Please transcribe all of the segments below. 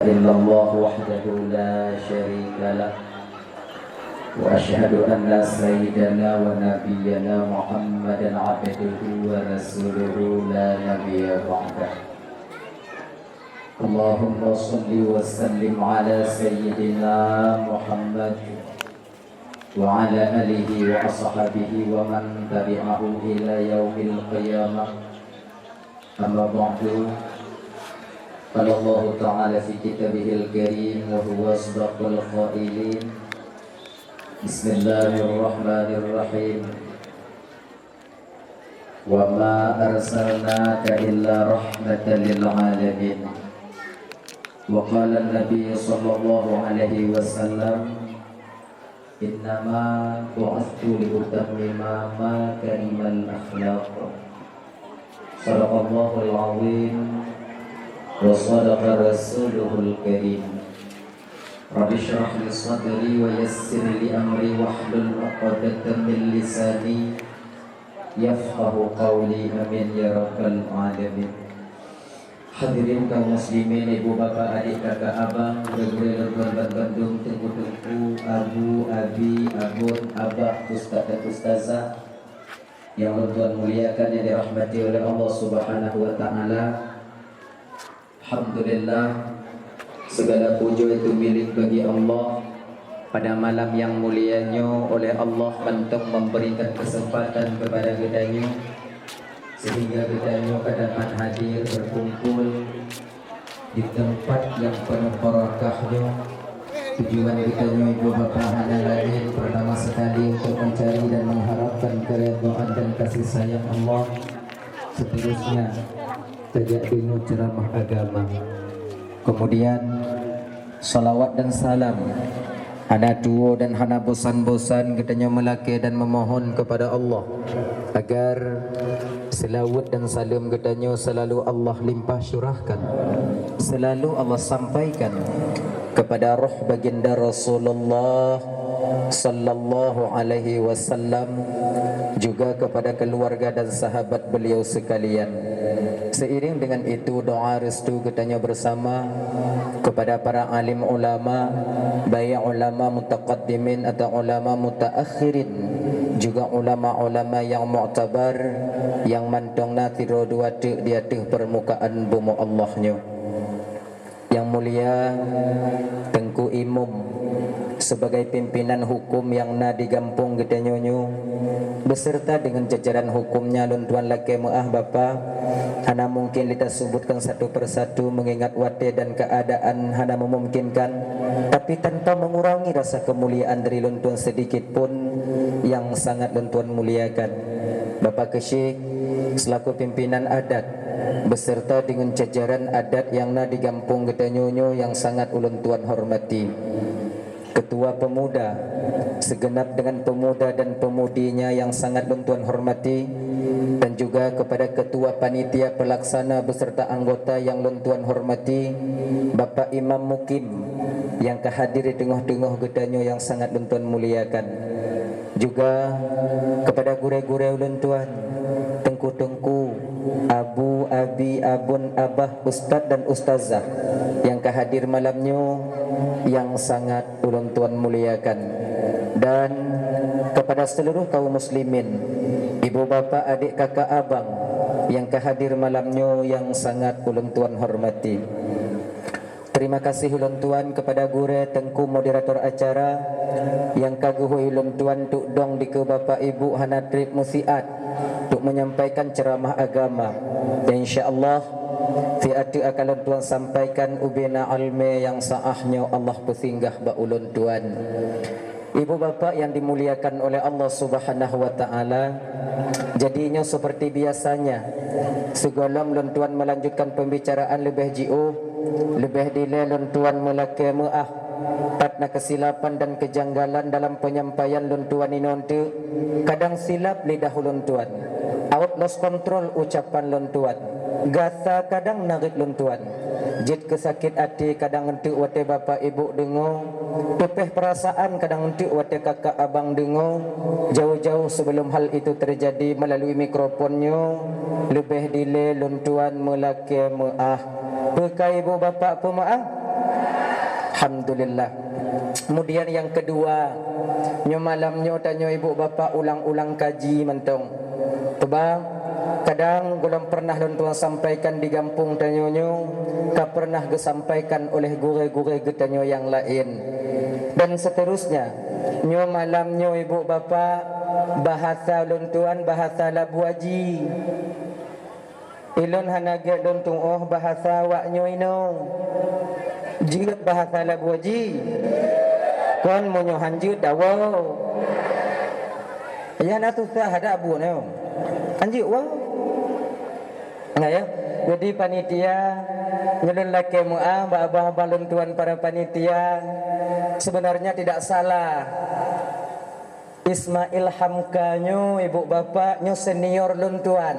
إلا الله وحده لا شريك له وأشهد أن سيدنا ونبينا محمدا عبده ورسوله لا نبي بعده. اللهم صل وسلم على سيدنا محمد وعلى آله وأصحابه ومن تبعه إلى يوم القيامة. أما بعد، قال الله تعالى في كتابه الكريم وهو أصدق القائلين: بسم الله الرحمن الرحيم وما أرسلناك إلا رحمة للعالمين. وقال النبي صلى الله عليه وسلم: إنما بعثت لأتمم مكارم الأخلاق. صدق الله العظيم وصدق رسوله الكريم. رب اشرح لي صدري ويسر لي أمري واحلل عقدة من لساني يفقه قولي. Amin ya rabbal alamin. Hadirin kaum muslimin, ibu bapak, adik kakak abang, guru-guru dan Bandung, tengku-tengku, abu, abi, abun, abah, ustaz dan ustazah yang Tuhan muliakan, yang dirahmati oleh Allah Subhanahu wa taala. Alhamdulillah, segala puji itu milik bagi Allah. Pada malam yang mulianya oleh Allah untuk memberikan kesempatan kepada kitanya, sehingga kitanya dapat hadir berkumpul di tempat yang penuh barakahnya. Tujuan kitanya ibu bapa hanya lain pertama sekali untuk mencari dan mengharapkan keridhaan dan kasih sayang Allah. Seterusnya sejak dulu ceramah agama, kemudian salawat dan salam hana tuo dan hana bosan-bosan kitanya melaki dan memohon kepada Allah agar selawat dan salam kitanya selalu Allah limpah syurahkan, selalu Allah sampaikan kepada roh baginda Rasulullah sallallahu alaihi wasallam, juga kepada keluarga dan sahabat beliau sekalian. Seiring dengan itu, doa restu kitanya bersama kepada para alim ulama, baik ulama mutaqaddimin atau ulama mutaakhirin, juga ulama-ulama yang mu'tabar, yang mantongna tiro dua di atas permukaan bumi Allahnya. Yang mulia Tengku Imam sebagai pimpinan hukum yang na digampung kita nyonyo, beserta dengan jajaran hukumnya luntuan laki muah bapa, hana mungkin kita sebutkan satu persatu mengingat wate dan keadaan hana memungkinkan, tapi tanpa mengurangi rasa kemuliaan dari luntuan sedikit pun yang sangat luntuan muliakan. Bapak Kesyik selaku pimpinan adat beserta dengan jajaran adat yang na digampung kita nyonyo yang sangat ulun tuan hormati. Ketua pemuda segenap dengan pemuda dan pemudinya yang sangat tuan hormati, dan juga kepada ketua panitia pelaksana beserta anggota yang tuan hormati, Bapak Imam Mukim yang kehadir di tengah-tengah gedanyo yang sangat tuan muliakan, juga kepada gure-gure tuan, tengku-tengku, abu, abi, abun, abah, ustaz dan ustazah yang kehadir malamnya yang sangat ulun tuan muliakan, dan kepada seluruh kaum muslimin, ibu bapa, adik kakak abang yang kehadir malamnya yang sangat ulun tuan hormati. Terima kasih ulun tuan kepada gure tengku moderator acara yang kaguhui ulun tuan tuk dong di ke bapak ibu hana trip musiat untuk menyampaikan ceramah agama, dan insyaallah fi'atu akan tuan sampaikan ubina alme yang saahnya Allah pesinggah ba ulun tuan. Ibu bapa yang dimuliakan oleh Allah Subhanahu wa taala, jadinya seperti biasanya segolong ulun tuan melanjutkan pembicaraan lebih jiu, lebih dile ulun tuan melaki muah patna kesilapan dan kejanggalan dalam penyampaian ulun tuan inontu. Kadang silap lidah ulun tuan, out lost control ucapan ulun tuan, gasa kadang narik ulun tuan, jid kesakit hati kadang entuk wate bapak ibu dengo, tupeh perasaan kadang entuk wate kakak abang dengo. Jauh-jauh sebelum hal itu terjadi melalui mikrofonnya, lebih dile luntuan melaki muah pekai ibu bapak pemaah Alhamdulillah. Kemudian yang kedua, nyo malamnyo tanyo ibu bapa ulang-ulang kaji mentong. Tebang kadang belum pernah don tuan sampaikan di kampung tanyo nyo, ka pernah disampaikan oleh gure-gure getanyo yang lain. Dan seterusnya, nyo malamnyo ibu bapa bahasa luntuan bahasa Labu Haji. Ilon hanaga luntung oh bahasa waknyo ino. Jika bahasa Labu Haji kon monyo hanjut dawo. Ya na susah ada abu no. Hanjut wow. Nah ya. Jadi panitia nyelun laki mu'ah abah balun tuan para panitia sebenarnya tidak salah. Ismail Hamka nyo ibu bapak nyo senior luntuan.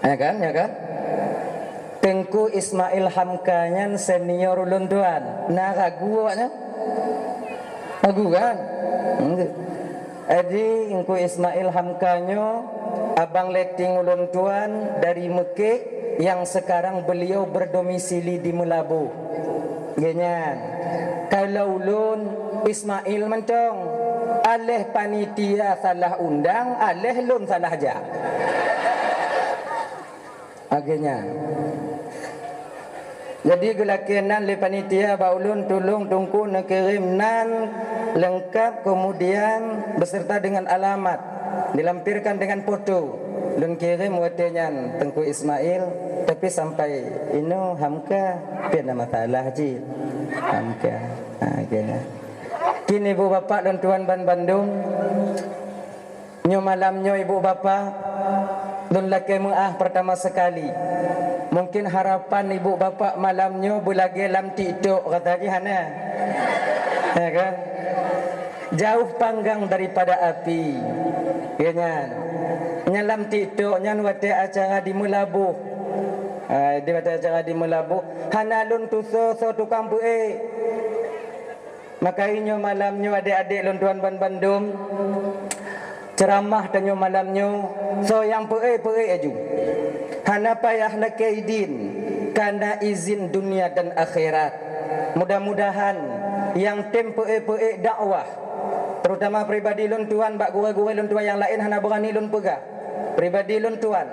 Ya kan? Ya kan? Tengku Ismail Hamkanyan senior luntuan. Nah ragu awaknya? Ragu kan? Jadi Tengku Ismail Hamkanyo abang letting luntuan dari Mekah yang sekarang beliau berdomisili di Melabu. Genyan. Kalau ulun Ismail mentong aleh panitia salah undang, aleh lun salah aja. Akhirnya jadi gelakenan le panitia baulun tolong tungku nak kirim nan lengkap kemudian beserta dengan alamat dilampirkan dengan foto dan kirim watenyan Tengku Ismail tapi sampai ino Hamka pena masalah ji Hamka akhirnya kini ibu bapa dan tuan ban Bandung nyo malamnyo ibu bapa dan laki mu'ah pertama sekali. Mungkin harapan ibu bapa malamnya bulagi lam TikTok kata dia hana. Ya kan? Jauh panggang daripada api. Ya kan? Nyalam TikTok nyan wate acara di Melabuh. Di wate acara di Melabuh. Hanalun tuso so tukang buih. Maka inyo malamnya adik-adik luntuan ban Bandung. Ceramah tanyo malamnyo so yang peai aju hana payah lakaidin karena izin dunia dan akhirat. Mudah-mudahan yang tem peai dakwah terutama pribadi luntuan bak guru-guru luntuan yang lain hana berani lun pegah pribadi luntuan.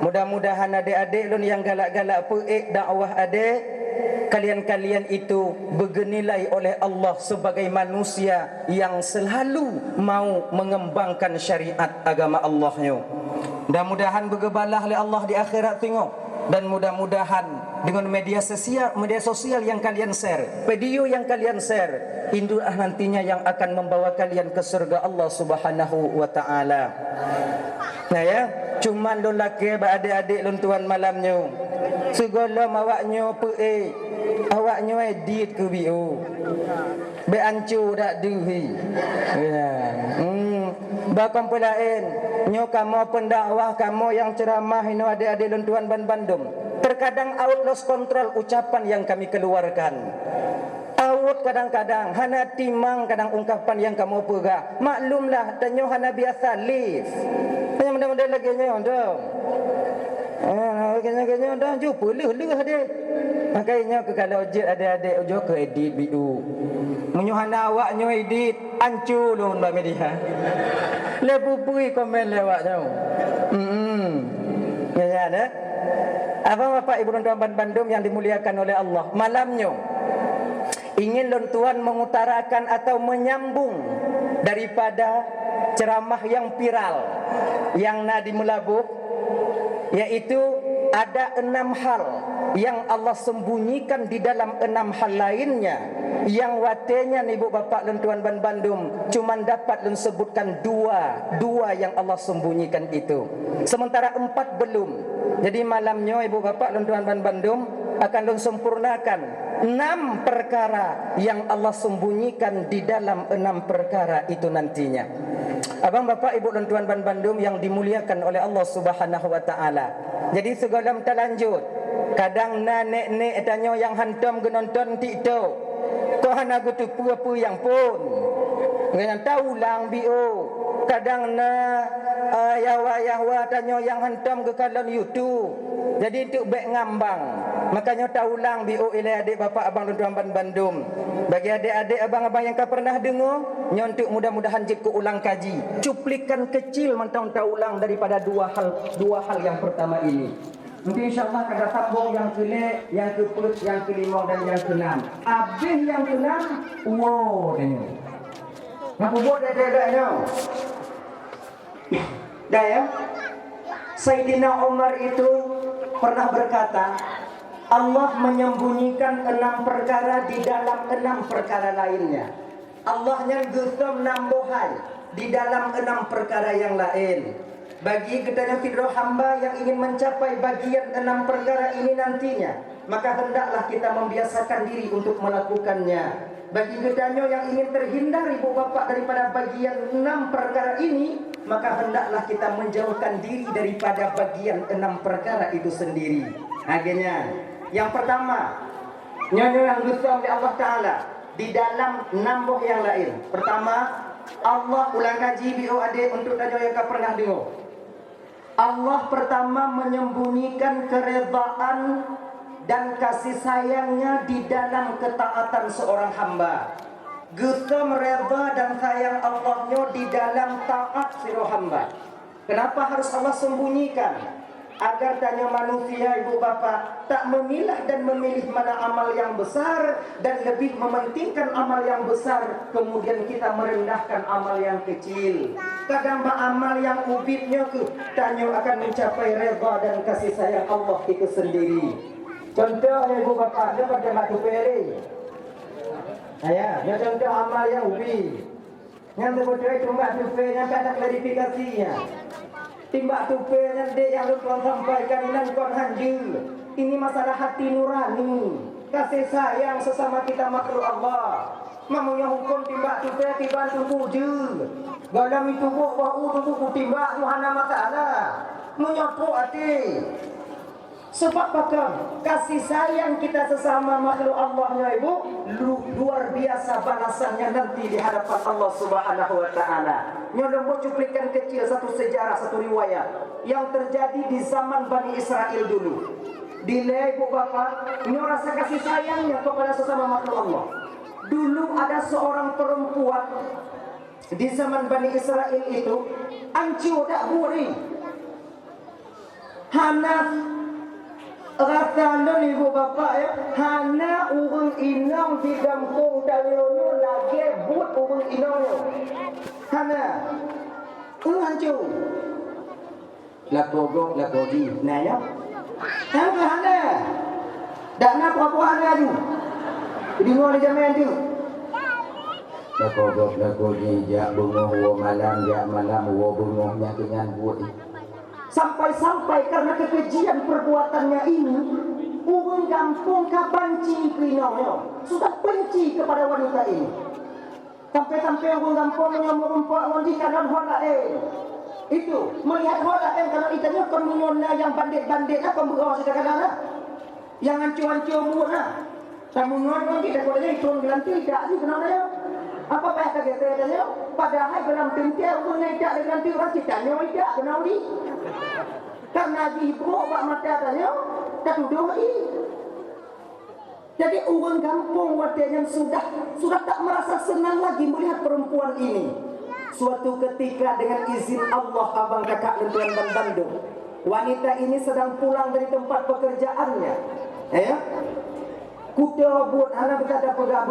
Mudah-mudahan adik-adik lun yang galak-galak peai dakwah adik kalian-kalian itu bernilai oleh Allah sebagai manusia yang selalu mau mengembangkan syariat agama Allahnya. Mudah-mudahan bergebalah oleh Allah di akhirat tengok. Dan mudah-mudahan dengan media sosial yang kalian share, video yang kalian share, itulah nantinya yang akan membawa kalian ke surga Allah Subhanahu wa taala. Nah ya, cuman lelaki adik-adik luntuan malamnya. Segala awaknya peai, awaknya edit ke bio. Be ancu dak duhi. Ya. Bahkan pelain, nyo kamu pendakwah, kamu yang ceramah ini adik-adik luntuan ban Bandung. Terkadang out lost control ucapan yang kami keluarkan. Out kadang-kadang hana timang kadang ungkapan yang kamu pegang. Maklumlah tanyo hana biasa live. Hanya mudah-mudahan lagi nyo dong. Kena dah jumpa leh dia. Makanya kalau jet ada ujo ke edit biu. Menyuhana awak nyo edit ancu lun ba media. Lebu pui komen lewat tau. Ya ada. Apa Bapak Ibu dan Tuan Bandung yang dimuliakan oleh Allah, malamnya ingin luntuan mengutarakan atau menyambung daripada ceramah yang viral yang nadi Melabuh, yaitu ada 6 hal yang Allah sembunyikan di dalam 6 hal lainnya yang watenya ibu bapak dan tuan ban Bandung cuman dapat sebutkan dua yang Allah sembunyikan itu, sementara 4 belum. Jadi malamnya ibu bapak dan tuan ban Bandung akan sempurnakan 6 perkara yang Allah sembunyikan di dalam 6 perkara itu nantinya. Abang bapak ibu dan tuan ban Bandung yang dimuliakan oleh Allah Subhanahu wa taala. Jadi segala terlanjut. Kadang nenek tanya yang hantam ke nonton TikTok. Kau hana gutu apa yang pun. Dengan tahu lang bio. Kadang yahwa tanya yang hantam ke kalan YouTube. Jadi itu baik ngambang. Makanya tak ulang biu ilai adik bapa abang dan tuan Bandung. Bagi adik-adik abang-abang yang kau pernah dengar, nyontuk mudah-mudahan jika ulang kaji. Cuplikan kecil mentang tak ulang daripada dua hal yang pertama ini. Nanti insyaAllah ada sambung yang ke-6, yang ke-7, yang ke-5 dan yang ke-6. Habis yang ke-6, wow tengok. Ngapa buat dah. Dah ya? Sayyidina Umar itu pernah berkata, Allah menyembunyikan 6 perkara di dalam 6 perkara lainnya. Allah yang gusum nambuhai di dalam 6 perkara yang lain. Bagi ketanya fitrah hamba yang ingin mencapai bagian 6 perkara ini nantinya, maka hendaklah kita membiasakan diri untuk melakukannya. Bagi ketanya yang ingin terhindar ibu bapak daripada bagian 6 perkara ini, maka hendaklah kita menjauhkan diri daripada bagian 6 perkara itu sendiri. Akhirnya, yang pertama, nyonya yang gusum oleh Allah Ta'ala di dalam 6 buah yang lain. Pertama, Allah ulang kaji biu adik untuk tanya yang kau pernah dengar. Allah pertama menyembunyikan keredaan dan kasih sayangnya di dalam ketaatan seorang hamba. Gusum reda dan sayang Allahnya di dalam taat seorang hamba. Kenapa harus Allah sembunyikan? Agar tanya manusia ibu bapa tak memilah dan memilih mana amal yang besar dan lebih mementingkan amal yang besar, kemudian kita merendahkan amal yang kecil. Kadang amal yang ubitnya ke tanya akan mencapai redha dan kasih sayang Allah itu sendiri. Contoh ibu bapa dia pada mak tupere. Ya, contoh amal yang ubit. Yang terbuat cuma tupere yang tak ada klarifikasinya. Timbak tupenya dek yang Tuhan sampaikan nan kon hanjil. Ini masalah hati nurani, kasih sayang sesama kita makhluk Allah. Mamunya hukum timbak tupenya tiba tubuh je. Galam itu bau tubuh timbak muhana masalah. Menyapu hati. Sebab pakam kasih sayang kita sesama makhluk Allahnya ibu luar biasa balasannya nanti di hadapan Allah Subhanahu wa taala. Nyonya mau cuplikan kecil satu sejarah, satu riwayat yang terjadi di zaman Bani Israel dulu. Dile ibu bapa, nyonya rasa kasih sayangnya kepada sesama makhluk Allah. Dulu ada seorang perempuan di zaman Bani Israel itu ancu dak buri. Hanaf Rasalan ibu bapa ya, hana urang inang di kampung daliono lagi but urang inang. Hana hancur. Lakogok lakogi. Nah ya. Hana. Dak nak apa hana tu. Dengar di zaman tu. Lakogok lakogi jak bungoh wa malam jak malam wa bungohnya dengan buat. Sampai-sampai karena kekejian perbuatannya ini, orang kampung benci kelinongnya. Sudah benci kepada wanita ini. Sampai-sampai orang kampungnya merumpak di kanan hola itu melihat hola karena itanya komunionnya yang bandit-bandit apa berapa kadang-kadang yang hancur-hancur murah. Kamu ngomong kita kalau jadi turun gelanti tidak sih kenapa ya? Apa payah kagetnya? Padahal dalam pintar orang tidak dengan orang citanya tidak kenal di. Karena dihiburuk bak mata tanya, tak tuduh ini. Jadi orang kampung watanya sudah tak merasa senang lagi melihat perempuan ini. Suatu ketika dengan izin Allah abang kakak dan tuan Bandung, wanita ini sedang pulang dari tempat pekerjaannya. Ya. Kuda buat anak berkata pegah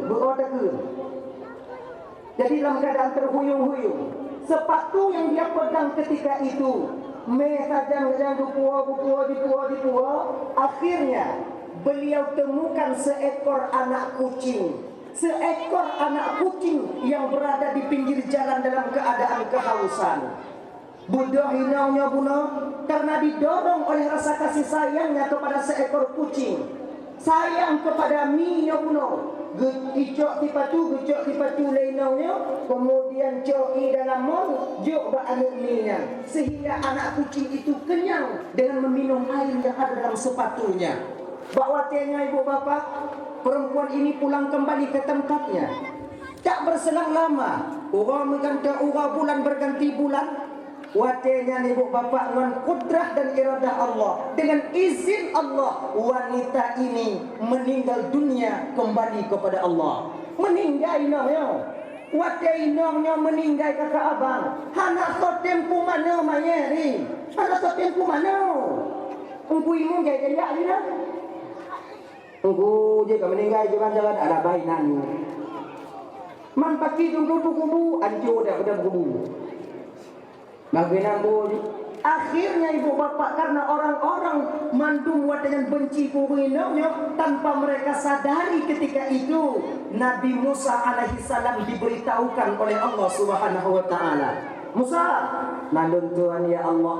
berotakun. Jadi dalam keadaan terhuyung-huyung, sepatu yang dia pegang ketika itu, sajang dipua, akhirnya beliau temukan seekor anak kucing. Seekor anak kucing yang berada di pinggir jalan dalam keadaan kehausan. Buddha hinaunya bunuh karena didorong oleh rasa kasih sayangnya kepada seekor kucing. Sayang kepada minya bunuh. Gecok tipatu lainnya, kemudian coki dalam mol, jok ba'anu minya. Sehingga anak kucing itu kenyang dengan meminum air yang ada dalam sepatunya. Bakwatnya ibu bapak, perempuan ini pulang kembali ke tempatnya. Tak berselang lama, orang berganti bulan, watenya ibu bapak dengan kudrah dan iradah Allah, dengan izin Allah, wanita ini meninggal dunia kembali kepada Allah. Meninggal inongnya, wate inongnya meninggal kakak abang. Anak sotempu mana mayeri? Anak sotempu mana? Engku imu jaya ni dah. Engku jika meninggal jalan-jalan ada bayi nani. Man pagi tunggu kubu, anjo dah pada kubu. Bagaimana bu? Akhirnya ibu bapak karena orang-orang mandum dengan benci kubuinnya tanpa mereka sadari ketika itu Nabi Musa alaihi salam diberitahukan oleh Allah Subhanahu wa taala. Musa, nalun Tuhan ya Allah.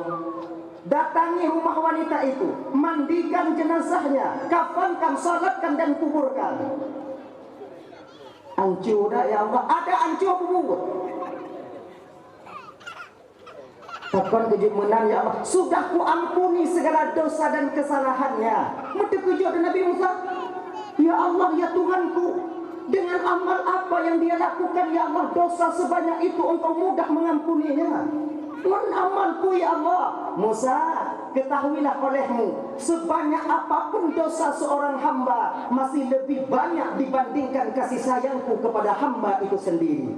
Datangi rumah wanita itu, mandikan jenazahnya, kafankan, salatkan dan kuburkan. Ancu dah ya Allah, ada ancu kubur. Takkan kejut menang ya Allah, sudah ku ampuni segala dosa dan kesalahannya. Mesti kejut Nabi Musa. Ya Allah ya Tuhanku, dengan amal apa yang dia lakukan ya Allah, dosa sebanyak itu engkau mudah mengampuninya. Dengan amalku ya Allah. Musa, ketahuilah olehmu, sebanyak apapun dosa seorang hamba masih lebih banyak dibandingkan kasih sayangku kepada hamba itu sendiri.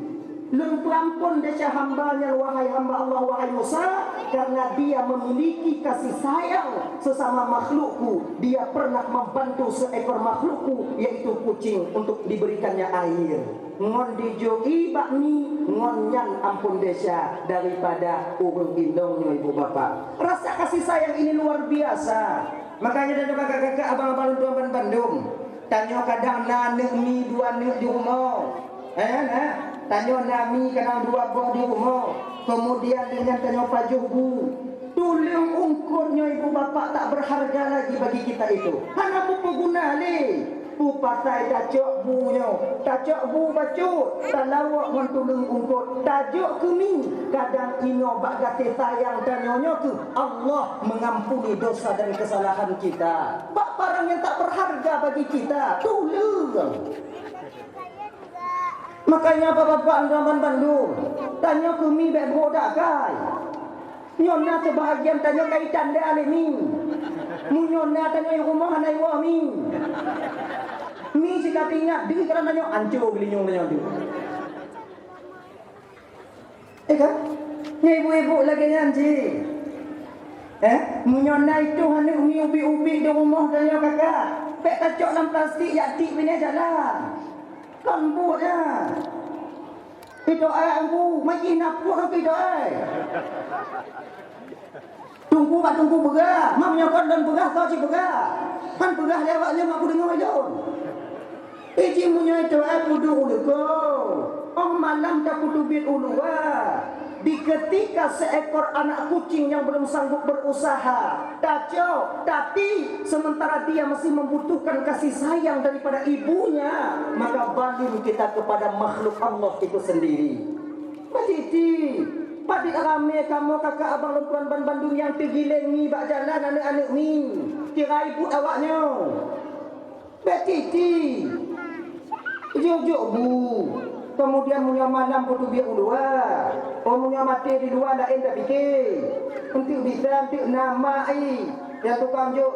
Lun pelampun desya hambanya, wahai hamba Allah, wahai Musa, karena dia memiliki kasih sayang sesama makhlukku. Dia pernah membantu seekor makhlukku, yaitu kucing, untuk diberikannya air. Ngon dijoi bakmi, ngon nyan ampun desya daripada urung indongnya ibu bapak. Rasa kasih sayang ini luar biasa. Makanya dari kakak-kakak abang-abang tuan Bandung, tanya kadang nanek mi dua nek di rumah. Tanya nami kadang dua buah di rumah. Kemudian dengan tanya pajuhu, tulang ungkurnya ibu bapak tak berharga lagi bagi kita itu. Hanya bu pengguna le, bu patai tajak bunyo, tajak bu bacut, talawak mon tulang ungkur, tajak kemi. Kadang ino bak gate sayang dan nyonya ke Allah mengampuni dosa dan kesalahan kita. Bak barang yang tak berharga bagi kita, tulang. Makanya bapak-bapak Andaman Bandung, tanya kami baik bodak kai. Nyona sebahagian tanya kaitan dia alimi. Munyona tanya rumah hanai wa mi. Mi jika ingat diri kerana tanya anco gelinyong tanya tu. Kan? Ni ibu-ibu lagi nyanyi. Munyona itu hanai umi ubi-ubi di rumah tanya kakak. Pek tacok dalam plastik ya tik bini jalan. Lembut ya. Kita aku makin napuk nak kita tunggu pak tunggu berah. Mak menyokot dan berah kau si berah. Han berah lewat dia mak aku dengar aja. Iji punya itu kudu ulu kau. Oh malam tak kudu bil ulu di ketika seekor anak kucing yang belum sanggup berusaha, kacau, tapi sementara dia masih membutuhkan kasih sayang daripada ibunya, maka balik kita kepada makhluk Allah itu sendiri. Matiti, padi rame kamu kakak abang lempuan Bandung yang tergiling ni bak jalan anak-anak ni, kira ibu awaknya. Matiti, jauh-jauh bu. Kemudian punya malam putu biar ulua. Punya mati di luar lain tak fikir. Untuk bisa untuk nama yang tukang juk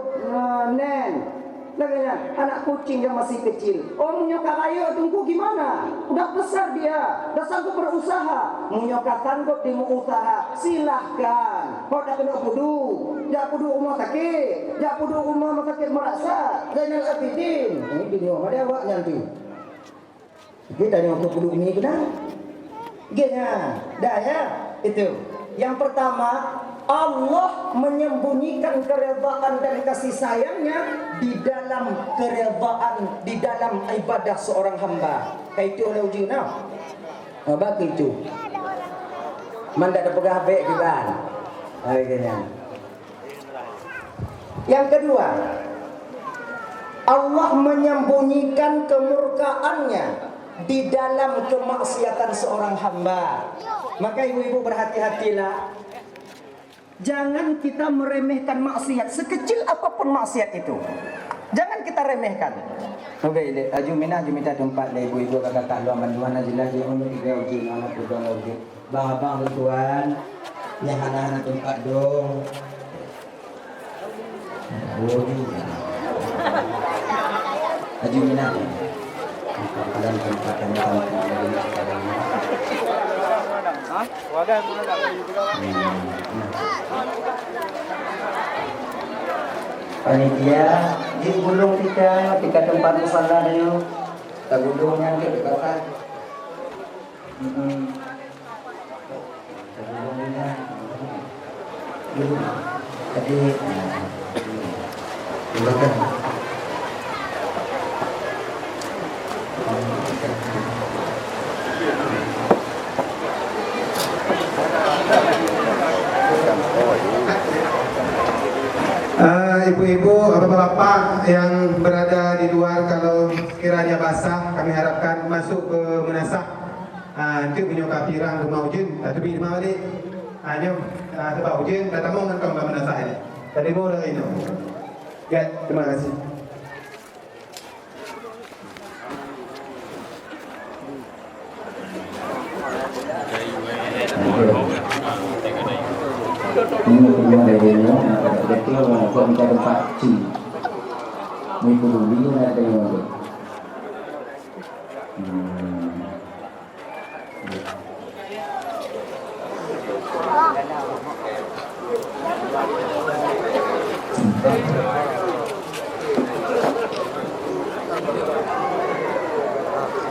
nen. Laganya anak kucing yang masih kecil. Punya karaya tunggu gimana? Udah besar dia, dah sanggup berusaha. Punya sanggup di usaha, silahkan. Kau dah kena pudu, jak pudu rumah sakit, jak pudu rumah sakit merasa. Zainal Abidin. Ini video ada awaknya nanti. Kita tanya untuk dulu ini kena. Gena, dah ya. Itu. Yang pertama, Allah menyembunyikan keredaan dan kasih sayangnya di dalam keredaan, di dalam ibadah seorang hamba. Kayak itu oleh uji nah. Bagi itu. Manda ada pegah baik juga. Gena. Yang kedua, Allah menyembunyikan kemurkaannya di dalam kemaksiatan seorang hamba. Maka ibu-ibu berhati-hatilah. Jangan kita meremehkan maksiat, sekecil apapun maksiat itu. Jangan kita remehkan. Okey, aju minta tempat le ibu-ibu kakak luar bantuan ajilah je untuk tiga uji anak tudang uji. Bang abang tuan. Yang anak-anak tempat dong. Oh ni. Aju minat. Dalam tempat yang panitia di gulung tiga tempat musalahnya, kita gulungnya ke dekat. Tadi silakan. Ibu-ibu, bapak-bapak yang berada di luar, kalau kiranya basah, kami harapkan masuk ke menasah. Itu punya kapirang rumah ujun, tapi di mana ni? Nyom, sebab ujun, datang mau ngangkang ke menasah ini. Tadi mau dah ini. Ya, terima kasih. Ini punya dayanya, betul kok minta tempat ci. Mau peduli ada yang ada.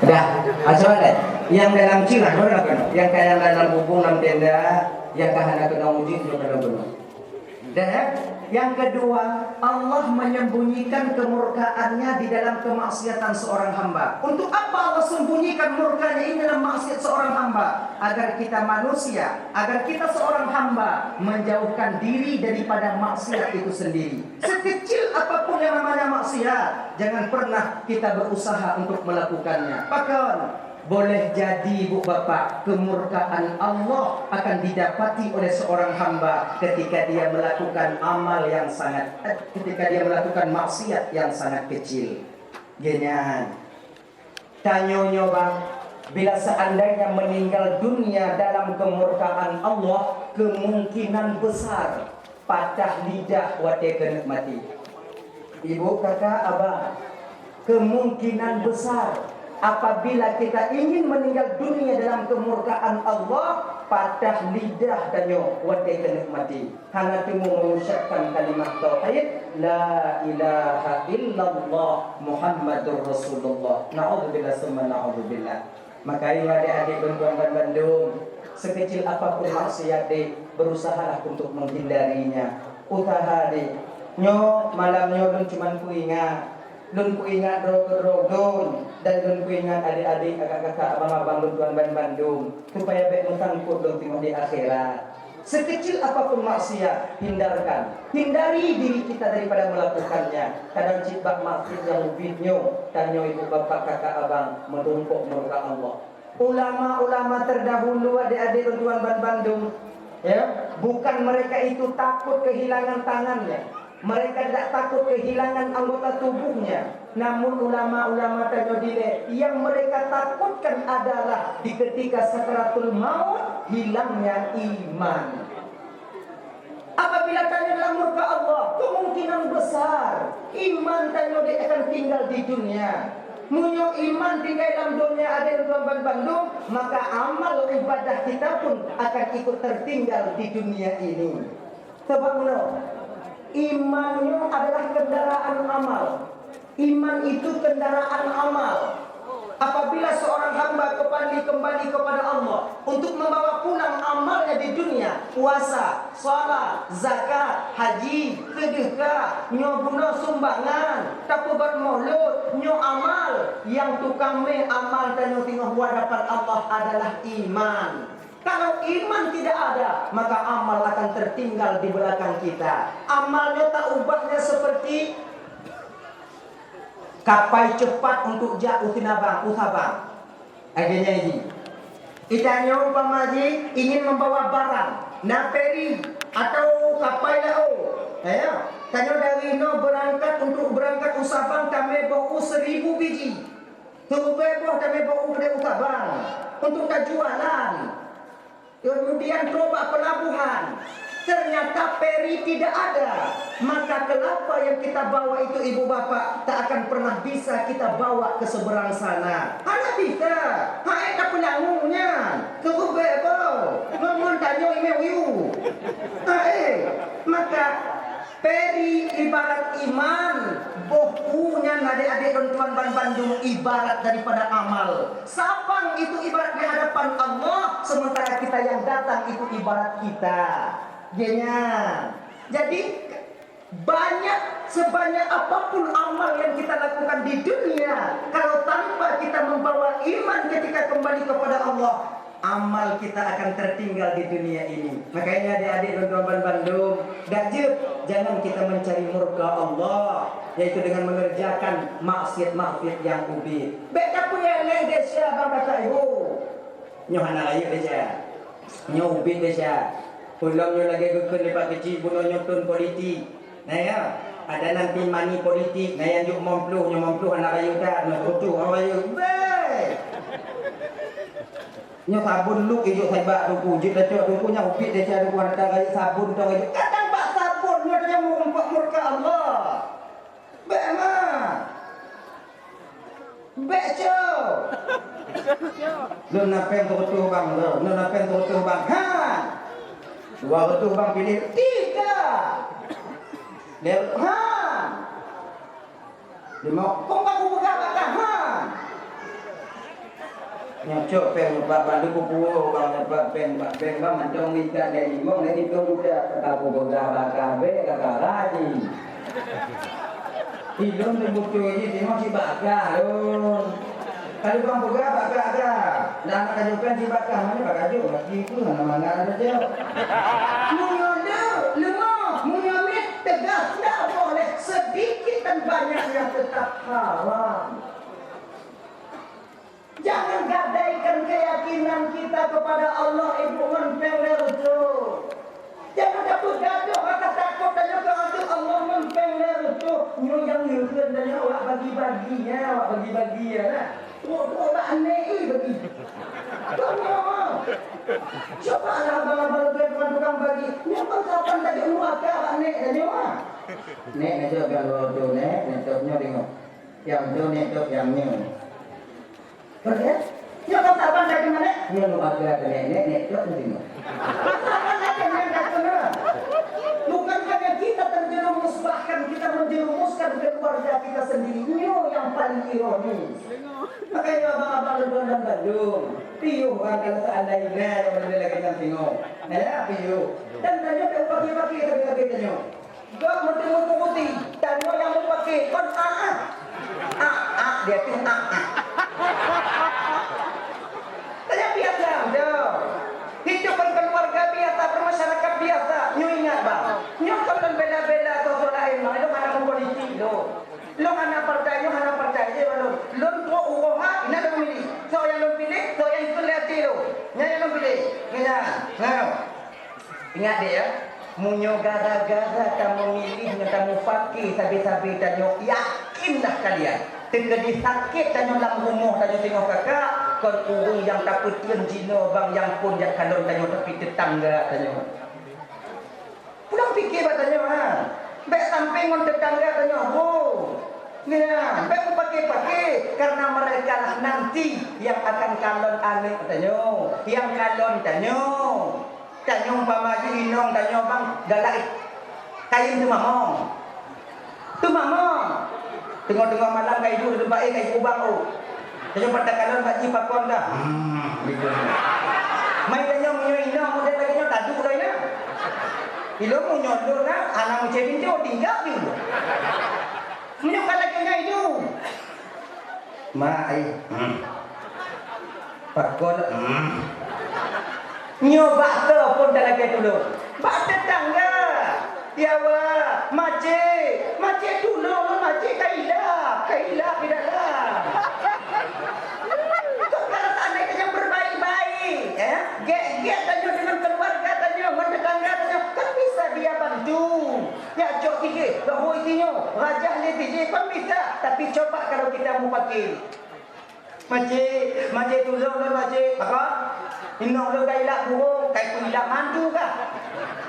Dah, asal deh. Yang dalam cina mana kan? Yang kayak dalam bubung dalam tenda, yang kahana kena uji itu dalam benar. Dan yang kedua, Allah menyembunyikan kemurkaannya di dalam kemaksiatan seorang hamba. Untuk apa Allah sembunyikan murkanya ini dalam maksiat seorang hamba? Agar kita manusia, agar kita seorang hamba menjauhkan diri daripada maksiat itu sendiri. Sekecil apapun yang namanya maksiat, jangan pernah kita berusaha untuk melakukannya. Bahkan boleh jadi ibu bapak, kemurkaan Allah akan didapati oleh seorang hamba ketika dia melakukan amal yang sangat, ketika dia melakukan maksiat yang sangat kecil. Genyan, tanyonyo bang, bila seandainya meninggal dunia dalam kemurkaan Allah, kemungkinan besar patah lidah wate kena mati. Ibu, kakak, abang, kemungkinan besar apabila kita ingin meninggal dunia dalam kemurkaan Allah, patah lidah dan wate kena mati. Hanya temu mengucapkan kalimat tauhid, la ilaha illallah Muhammadur Rasulullah. Na'udzubillah summa na'udzubillah. Maka ini adik-adik tuan-tuan Bandung, sekecil apapun maksiat dek, berusahalah untuk menghindarinya. Usaha dek. Nyo malam nyo dun cuman ku ingat. Lun ku ingat rogo-rogon dan lun ku ingat adik-adik, kakak-kakak, abang-abang tuan Bandung, supaya baik mengangkut dong tengok di akhirat. Sekecil apapun maksiat, hindarkan. Hindari diri kita daripada melakukannya. Kadang cipta maksiat yang lebihnya, tanya ibu bapak kakak abang, menumpuk murka Allah. Ulama-ulama terdahulu, adik-adik tuan Bandung, ya, bukan mereka itu takut kehilangan tangannya. Mereka tidak takut kehilangan anggota tubuhnya. Namun ulama-ulama tadile yang mereka takutkan adalah di ketika sakaratul maut hilangnya iman. Apabila tanya dalam murka Allah, kemungkinan besar iman tadile akan tinggal di dunia. Munyo iman tinggal dalam dunia ada dalam Bandung, maka amal ibadah kita pun akan ikut tertinggal di dunia ini. Sebab imannya adalah kendaraan amal. Iman itu kendaraan amal. Apabila seorang hamba kembali kepada Allah untuk membawa pulang amalnya di dunia, puasa, salat, zakat, haji, sedekah, nyobuno sumbangan, takubat maulud, nyo amal, yang tukang amal dan tengok hadapan Allah adalah iman. Kalau iman tidak ada, maka amal akan tertinggal di belakang kita. Amalnya tak ubahnya seperti kapai cepat untuk jauh tinabang, usabang. Akhirnya ini. Itanya umpamaji ingin membawa barang, naperi atau kapai lau. Ayo, tanya dari no berangkat usabang kami bawa 1000 biji. Tunggu bebo kami bawa usabang untuk kejualan. Kemudian coba pelabuhan, ternyata peri tidak ada. Maka kelapa yang kita bawa itu ibu bapak tak akan pernah bisa kita bawa ke seberang sana. Hanya bisa. Hai tak pelangunya. Kebebe po. Ngomong tanyo imewiu. Hai. Maka peri ibarat iman. Bohkunya adik-adik dan tuan Bandung ibarat daripada amal. Sapang itu ibarat di hadapan Allah, sementara kita yang datang itu ibarat kita. Jadi sebanyak apapun amal yang kita lakukan di dunia, kalau tanpa kita membawa iman ketika kembali kepada Allah, amal kita akan tertinggal di dunia ini. Makanya adik-adik dan tuan Bandung, jangan kita mencari murka Allah, yaitu dengan mengerjakan maksiat-maksiat yang ubi. Beda punya lain desa bang kata ibu. Nyohana layu desa. Nyoh ubi desa. Pulangnya lagi kekun lepas kecil bunuh nyotun politik. Nah ya, ada nanti money politik. Nah yang juk mempluh anak kayu dah, nak tutu orang kayu. Baik. Nyo sabun lu ijuk sebab ruku jit lecok rukunya ubit desa ruku ada kayu sabun tu kayu. Kadang pak sabun nyo dia murka Allah. Baik mah. Beco. Lu napen tu bang, lu napen tu bang. Ha. Dua betul bang pilih 3. Dia ha. Dia mau kong aku berapa kan ha. Nyocok pen pak bandu kupu bang pak pen bang mancong minta dari mong dari itu udah kata aku berapa kabe kata lagi. Hidung terbuka ini tengok si bakar lun. Kalau bang buka bakar ada. Dan kajukan si bakar mana bakar juga lagi itu mana ada je. Munyamit tegas tidak boleh sedikit dan banyak yang tetap haram. Jangan gadaikan keyakinan kita kepada Allah ibu menpeler itu. Jangan dapat gaduh kata takut tanya ke Allah menpeler itu. Nyo yang nyusun tanya awak bagi-baginya, awak bagi-baginya lah. Tuh aneh bagi. Tanya. Coba lah abang-abang tukang bagi. Nyampak kapan tadi muaka awak nek tanya mah. Nek aja kalau tu nek toknya tengok. Yang tu nek tok yang ni. Kerja? Nyampak kapan tadi mana? Nya lu agak nek tok tengok. Bukan hanya kita terjerumus, bahkan kita menjerumuskan keluarga kita sendiri. Ini yang paling ironis. Makanya abang-abang dan Bandung, piu bukan kalau seandainya yang boleh lagi kan tengok. Nah, piu. Dan tanya ke pagi-pagi tapi tanya. Gak mau putih. Tanya yang mau pakai kon dia tin Tanya biasa, dah. Hidupan keluarga biasa, bermasyarakat biasa. Nyo ingat bang, nyo kalau bela-bela atau lain, lo mana politik lo. Lo mana partai, je lo. Lo tua uoha, ina lo pilih. So yang lo pilih, so yang itu lihat lo. Yang lo pilih, ingat dia. Munyo gara-gara kamu milih, kamu fakir, sabi-sabi tanyo yakinlah kalian. Terjadi sakit tanyo dalam rumah, tanyo tengok kakak. Kon urung yang takut tian jino bang yang pun yang kalon tanyo tepi tetangga tanyo. Pulang fikir tanyo ha. Baik samping on tetangga tanyo ho. Nah, baik pakai karena mereka lah nanti yang akan kalon aneh tanyo. Yang kalon tanyo. Tanyo umpama inong tanyo bang galak kain tu mamong. Tu mamong. Tengok-tengok malam kai dulu tempat kai kubang tu. Tanyo patakalan baji pakon dah. Mai tanyo menyo model lagi nyo tadu dah ina. Ilo mo nyodor na anak mo cebin tu tinggal ni. Menyo kalagi ngai tu. Mai. Pakon. Nyoba ke pun dah lagi dulu. Bak tetangga. Ya wah, macet dulu, macet kailah tidak lah. Kalau seandainya yang berbaik-baik, get tanya dengan keluarga tanya, dengan tetangga tanya, kan bisa dia bantu. Ya cok tiga, bahwa itinyo, rajah ni tiga kan bisa. Tapi coba kalau kita mau pakai. Macet dulu, macet, apa? Inok lo gailah burung, kai tu idak mandu kah?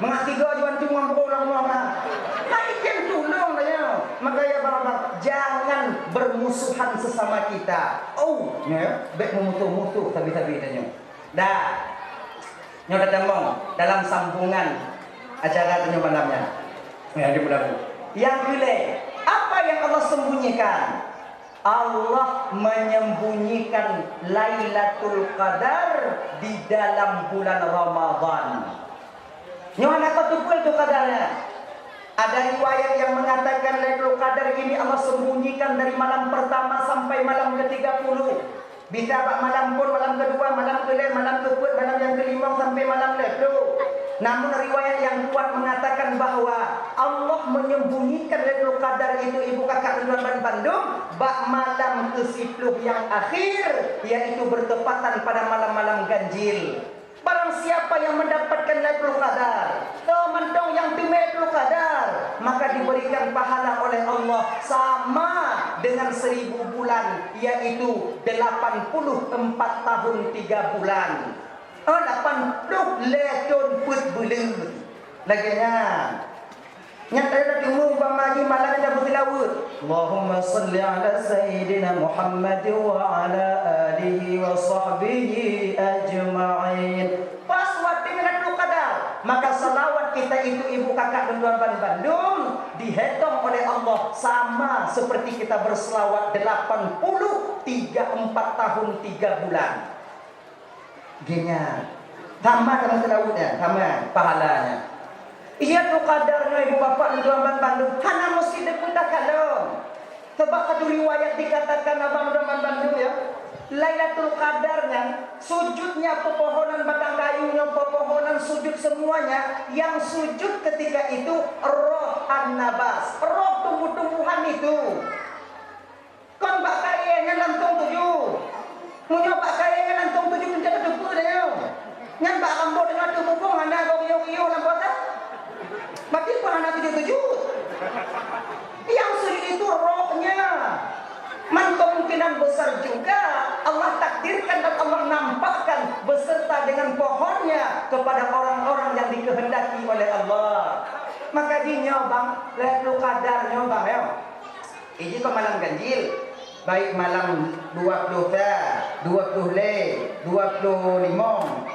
Mengatiga juan tu ngambung orang-orang. Nah, ikan tulung dah. Maka ya bang, jangan bermusuhan sesama kita. Oh, ya, baik memusuh-musuh sabi-sabi tanya. Dah. Nyo datang dalam sambungan acara tanya malamnya. Ya, di bulan. Yang kedua, apa yang Allah sembunyikan? Allah menyembunyikan Lailatul Qadar di dalam bulan Ramadan. Nyonya betul itu kadarnya. Ada riwayat yang mengatakan Lailatul Qadar ini Allah sembunyikan dari malam pertama sampai malam ke-30. Bisa malam pun, malam kedua, malam ke-6, malam ke-4, malam yang ke-5 sampai malam ke-10. Namun riwayat yang kuat mengatakan bahwa Allah menyembunyikan Lailatul Qadar itu ibu kakak dan Bandung bak malam ke-10 yang akhir, yaitu bertepatan pada malam-malam ganjil. Barang siapa yang mendapatkan Lailatul Qadar, teman-teman yang Lailatul Qadar, maka diberikan pahala oleh Allah sama dengan 1000 bulan, yaitu 84 tahun 3 bulan. 80 letun put bulan. Laginya nyata dah tunggu bamaji malam dah bertilawat. Allahumma salli ala sayyidina Muhammad wa ala alihi wa sahbihi ajma'in. Pas waktu Lailatul Qadar, maka selawat kita itu ibu kakak dan tuan Bandung dihitung oleh Allah sama seperti kita berselawat 84 tahun 3 bulan. Genya, sama dengan selawatnya, sama pahalanya. Ia tu kadarnya ibu bapa dan tuan Bandung. Hana mesti deputa kalau. Sebab satu riwayat dikatakan abang dan Bandung ya. Lailatul Qadarnya, sujudnya pepohonan batang kayunya, pepohonan sujud semuanya. Yang sujud ketika itu roh an-nabas, roh tumbuh-tumbuhan itu. Kon bak kayanya lantung 7. Munyo bak kayanya lantung 7 penjaga tubuh dah. Nyan bak rambut dengan tubuh hana kau iyo lampu tak? Mati pun anak 77. Yang sujud itu rohnya. Man kemungkinan besar juga Allah takdirkan dan Allah nampakkan beserta dengan pohonnya kepada orang-orang yang dikehendaki oleh Allah. Maka dinya bang, Lailatul Qadar bang ya. Ini ke malam ganjil. Baik malam 20 ta, 20 le, 25,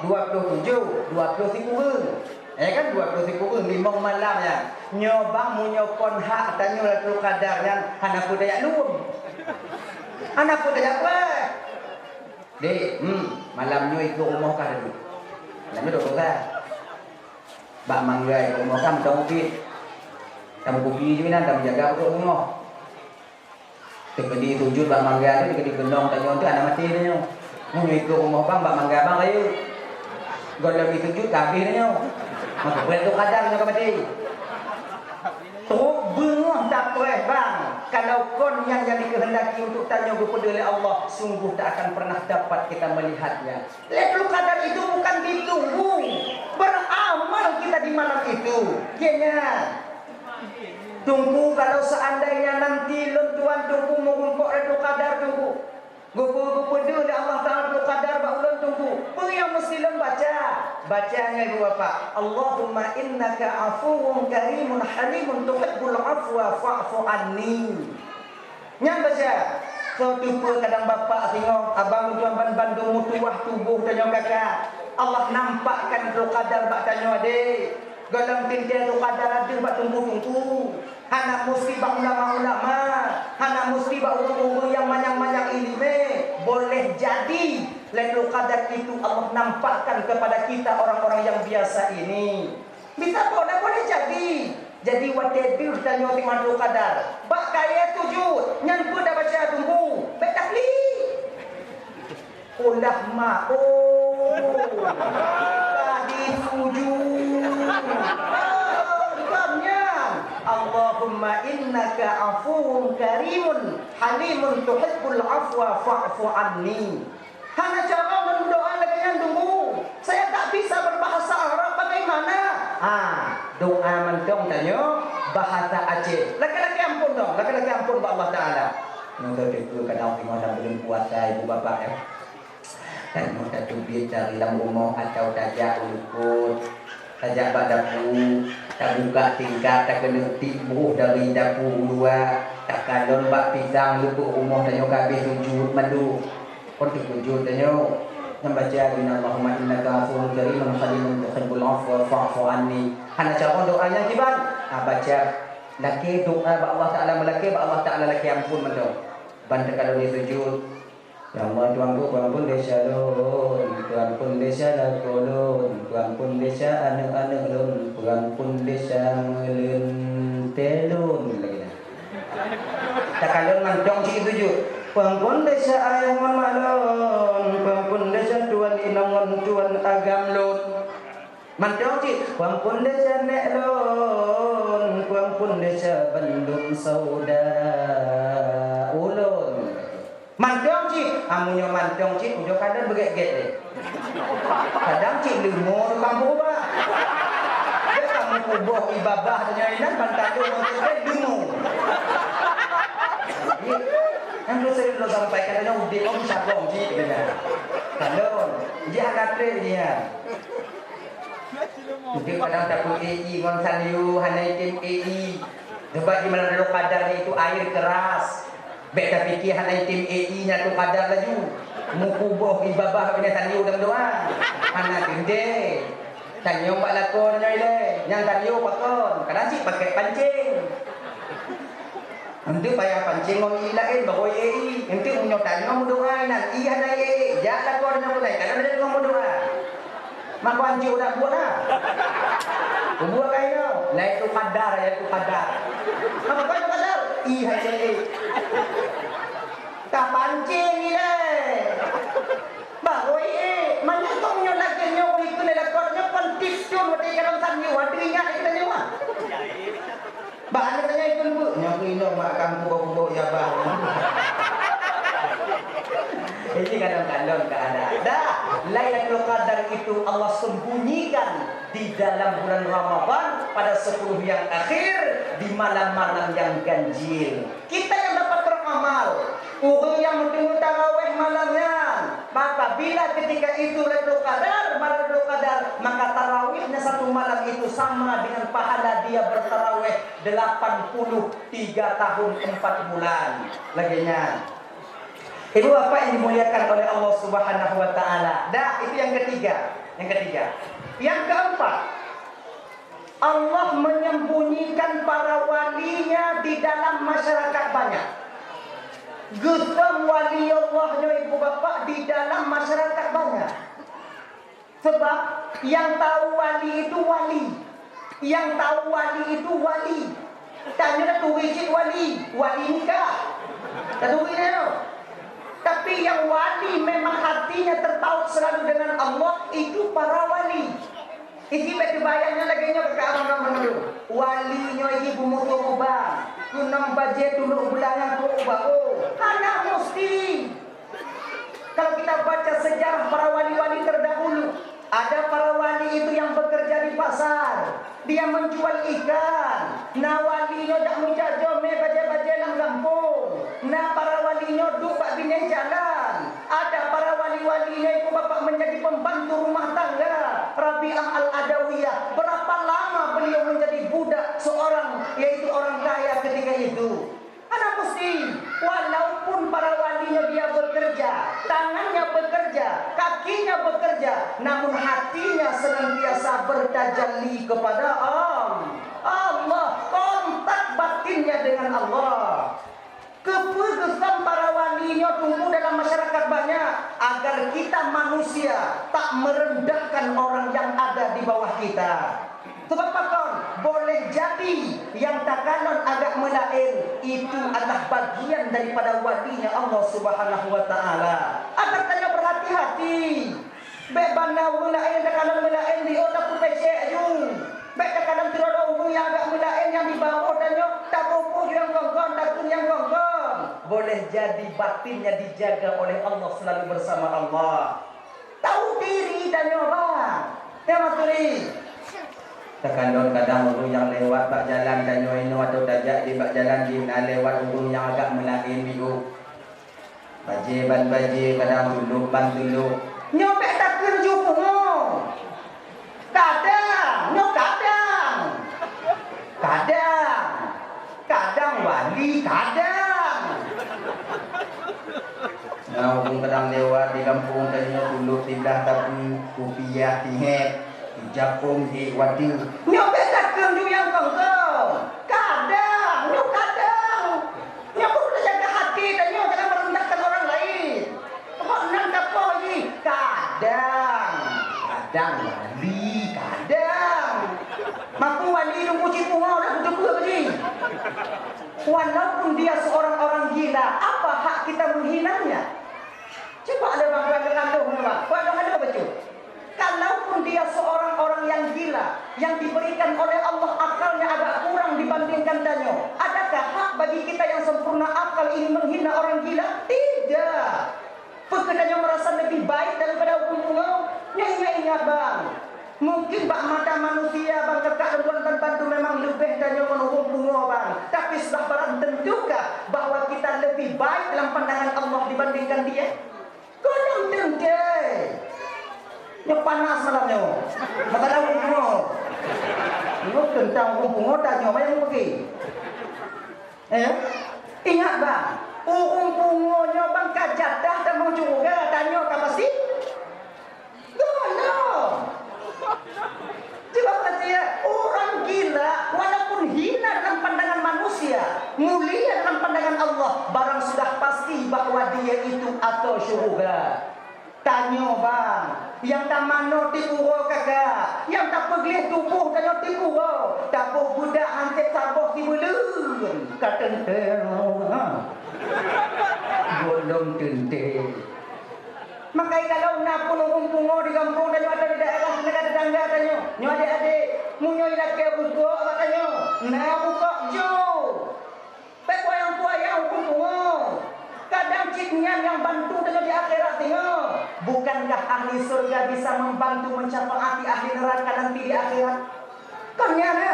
27, 20 sikureung. Kan 20 sikureung 5 malam ya. Nyobang munyokon hak tanya Lailatul Qadar yang anak budaya lum. Anak budaya apa? Dek, malamnya itu umur kah dulu. Malamnya dulu kah? Bak manggai umur kah mendong fit. Kamu kopi juga nanti menjaga untuk umur. Tekedi tujuh bak mangga tu tekedi gendong tanya tu anak mati dia. Mu ikut rumah bang bak mangga bang ayo. Golong itu tujuh kabeh dia. Maka Lailatul Qadar nya mati. Teruk bengah tak boleh bang. Kalau kon yang dikehendaki untuk tanya kepada oleh Allah, sungguh tak akan pernah dapat kita melihatnya. Lailatul Qadar itu bukan ditunggu. Beramal kita di malam itu. Kena tunggu kalau seandainya nanti lentuan tunggu mengumpul Lailatul Qadar tunggu. Gupu-gupu dulu Allah Ta'ala Lailatul Qadar baulan tunggu. Yang mesti baca. Bacanya ibu bapa. Allahumma innaka afuwun karimun halimun tuhibbul afwa fa'fu anni. Nyam baca. Kau tupu kadang bapa tengok abang tuan Bandung mutuah tubuh tanya kakak. Allah nampakkan Lailatul Qadar bak tanya adik. Galang tintia tu kadar ada buat tunggu-tunggu. Hana mesti bak ulama-ulama. Hana mesti bak guru-guru yang banyak-banyak ilmu. Boleh jadi Lailatul Qadar itu Allah nampakkan kepada kita orang-orang yang biasa ini. Bisa boleh jadi. Jadi watedir tanya Lailatul Qadar. Bak kaya 7. Nyan pun dah baca tunggu. Baik takli. Ulah ma. Tadi 7. Allahumma innaka afuwun karimun halimun tuhibbul afwa fa'fu anni. Hanya cara mendoa lagi yang tunggu. Saya tak bisa berbahasa Arab bagaimana? Doa mendong tanya bahasa Aceh. Laki-laki ampun dong, laki-laki ampun kepada Allah Taala. Nunggu itu kadang tengok dan belum puasa ibu bapa ya. Tanya satu bit dari dalam rumah atau tajak lukut, tajak bak dapur, tak buka tingkat, tak kena tibuh dari dapur luar, tak kalon bak pisang lukut rumah tanya kabeh sujud mandu. Kon sujud tanya membaca Allahumma innaka afuwwun karimun halimun tuhibbul afwa fa'fu anni. Hana cara doanya kiban? Baca laki doa ba Allah Taala melaki ba Allah Taala laki ampun mandu. Ban kalau ni sujud ya Allah Tuhan pun desa lon, Tuhan pun desa lakolon, Tuhan pun desa anak-anak lon, Tuhan pun desa ngelun telon lagi dah. Tak kalon mandong si tujuh. Tuhan pun desa ayah malon, Tuhan pun desa Tuhan inangon Tuhan agam lon. Mandong si Tuhan pun desa nek lon, Tuhan pun desa Bandung saudara ulon. Mantong cik, amunyo mantong cik, udah kadang begek-gek deh. Kadang cik limo tu kampung apa? Dia kamu kubuh ibadah tanya-tanya bantaku untuk limo. Yang lu sering lo sampaikan tanya udah om sabong cik dengan. Kalau dia kata dia. Dia kadang takut EI ngonsan you hanai tim EI. Sebab di mana lo kadar itu air keras. Beta fikir hanai tim AI nya tu kadar laju. Mukubuh ibabah bina tanyu dalam doa. Anak gede. Tanyu mbak lakon nya ile. Yang tanyu pakon. Kadang sih pakai pancing. Nanti payah pancing ngom ilain bagoy AI. Nanti munyo tanyu mu doa nan iya hanai AI. Ja lakon nya mulai. Kadang ada ngom doa. Mak wanci udah buat lah. Buat kayo. Lai tu kadar ya tu kadar. Apa kau tu kadar? Iya AI. Tak pancing ni leh. Baru mana kau punya lagi nyawa itu leh kornya pentis tu mesti kalau sanyu adrinya kita nyawa. Bahan tanya itu bu. Nyawa ini mak kamu bawa ya bang. Ini kadang-kadang keadaan. Dah, Lailatul Qadar itu Allah sembunyikan di dalam bulan Ramadan pada 10 yang akhir di malam-malam yang ganjil. Kita yang dapat beramal, orang yang menunggu tarawih malamnya, maka bila ketika itu Lailatul Qadar, Lailatul Qadar, maka tarawihnya satu malam itu sama dengan pahala dia bertarawih 83 tahun 4 bulan. Laginya. Ibu bapak yang dimuliakan oleh Allah Subhanahu wa taala. Dah, itu yang ketiga. Yang keempat, Allah menyembunyikan para walinya di dalam masyarakat banyak. Gusam wali Allahnya ibu bapak di dalam masyarakat banyak. Sebab yang tahu wali itu wali. Yang tahu wali itu wali. Tanya tu wujud wali nikah. Tak tahu ini no. Tapi yang wali memang hatinya terpaut selalu dengan Allah itu para wali. Iki beti bayangnya lagi nya ke orang-orang dulu. Walinya iki bumutu ubah. Kunam baje dulu bulangan ku ubah. Anak mesti. Kalau kita baca sejarah para wali-wali terdahulu, ada para wali itu yang bekerja di pasar. Dia menjual ikan. Nah walinya dak menjajo me baje-baje nang kampung. Nah para walinya duk bak bina jalan. Ada para wali-walinya itu bapak menjadi pembantu rumah tangga. Rabi'ah Al-Adawiyah. Berapa lama beliau menjadi budak seorang, yaitu orang kaya ketika itu. Anak mesti, walaupun para walinya dia bekerja, tangannya bekerja, kakinya bekerja, namun hatinya senantiasa bertajalli kepada Allah. Kontak batinnya dengan Allah. Keputusan para walinya tumbuh dalam masyarakat banyak agar kita manusia tak merendahkan orang yang ada di bawah kita. Sebab pakon boleh jadi yang takanan agak melain itu adalah bagian daripada walinya Allah Subhanahu wa taala. Agar tanya berhati-hati. Bebana melain takanan melain di otak pupese ajung. Baik takanan tirodo umum yang agak melain yang di bawah tanya tak rupuh yang gonggon takun yang gonggon. Boleh jadi batinnya dijaga oleh Allah selalu bersama Allah. Tahu diri tanya bang. Tema turi. Terkandung kadang urung yang lewat bak jalan dan nyoino atau tajak di bak jalan di lewat urung yang agak melain biu. Baje ban baje kadang dulu ban dulu. Nyopek takkan jupungo. Kadang, kadang. Kadang. Kadang wali, kadang. Ngawung kadang lewat di kampung tanya dulu tidak tapi rupiah tihet di Japung di wadi. Nyopek takkan ju yang kongkong. Kadang, kadang. Nyopek udah jaga hati dan nyopek jangan merendahkan orang lain. Kok nang kapo ini? Kadang. Kadang wali, kadang. Maku wali nunggu cipungau dah tutup ke begini. Walaupun dia seorang orang gila, apa hak kita menghinanya? Coba ada bang kandung memang. Kandung ada apa tu? Kalaupun dia seorang orang yang gila, yang diberikan oleh Allah akalnya agak kurang dibandingkan danyo, adakah hak bagi kita yang sempurna akal ini menghina orang gila? Tidak. Pekerjanya merasa lebih baik daripada hukum umum? Ingat bang. Mungkin bak mata manusia bang kakak dan tuan bantu memang lebih danyo menhukum umum bang. Tapi sudah barang tentukah bahwa kita lebih baik dalam pandangan Allah dibandingkan dia? Kadang tentu. Yang panas malamnya. Maka dah umum. Ini tentang umum tanya apa yang pergi? Ingat bang. Umumnya bang kajadah dan juga tanya apa pasti? Coba percaya orang gila walaupun hina dalam pandangan manusia, mulia dalam pandangan Allah, barang sudah pasti bahwa dia itu atau syurga. Tanya bang, yang tak mano tipuro kakak, yang tak pergi tubuh tanya tipuro, tak budak hancit saboh tibulun, katenteng, golong tenteng. Makanya kalau nak pun pungo di kampung dan ada di daerah negara tetangga tanya, nyo adik-adik, munyo ila ke buka apa tanya, nak buka jo. Pek yang tua yang pungo. Kadang ciknya yang bantu tanya di akhirat tengok. Bukankah ahli surga bisa membantu mencapai ahli neraka nanti di akhirat? Ternyata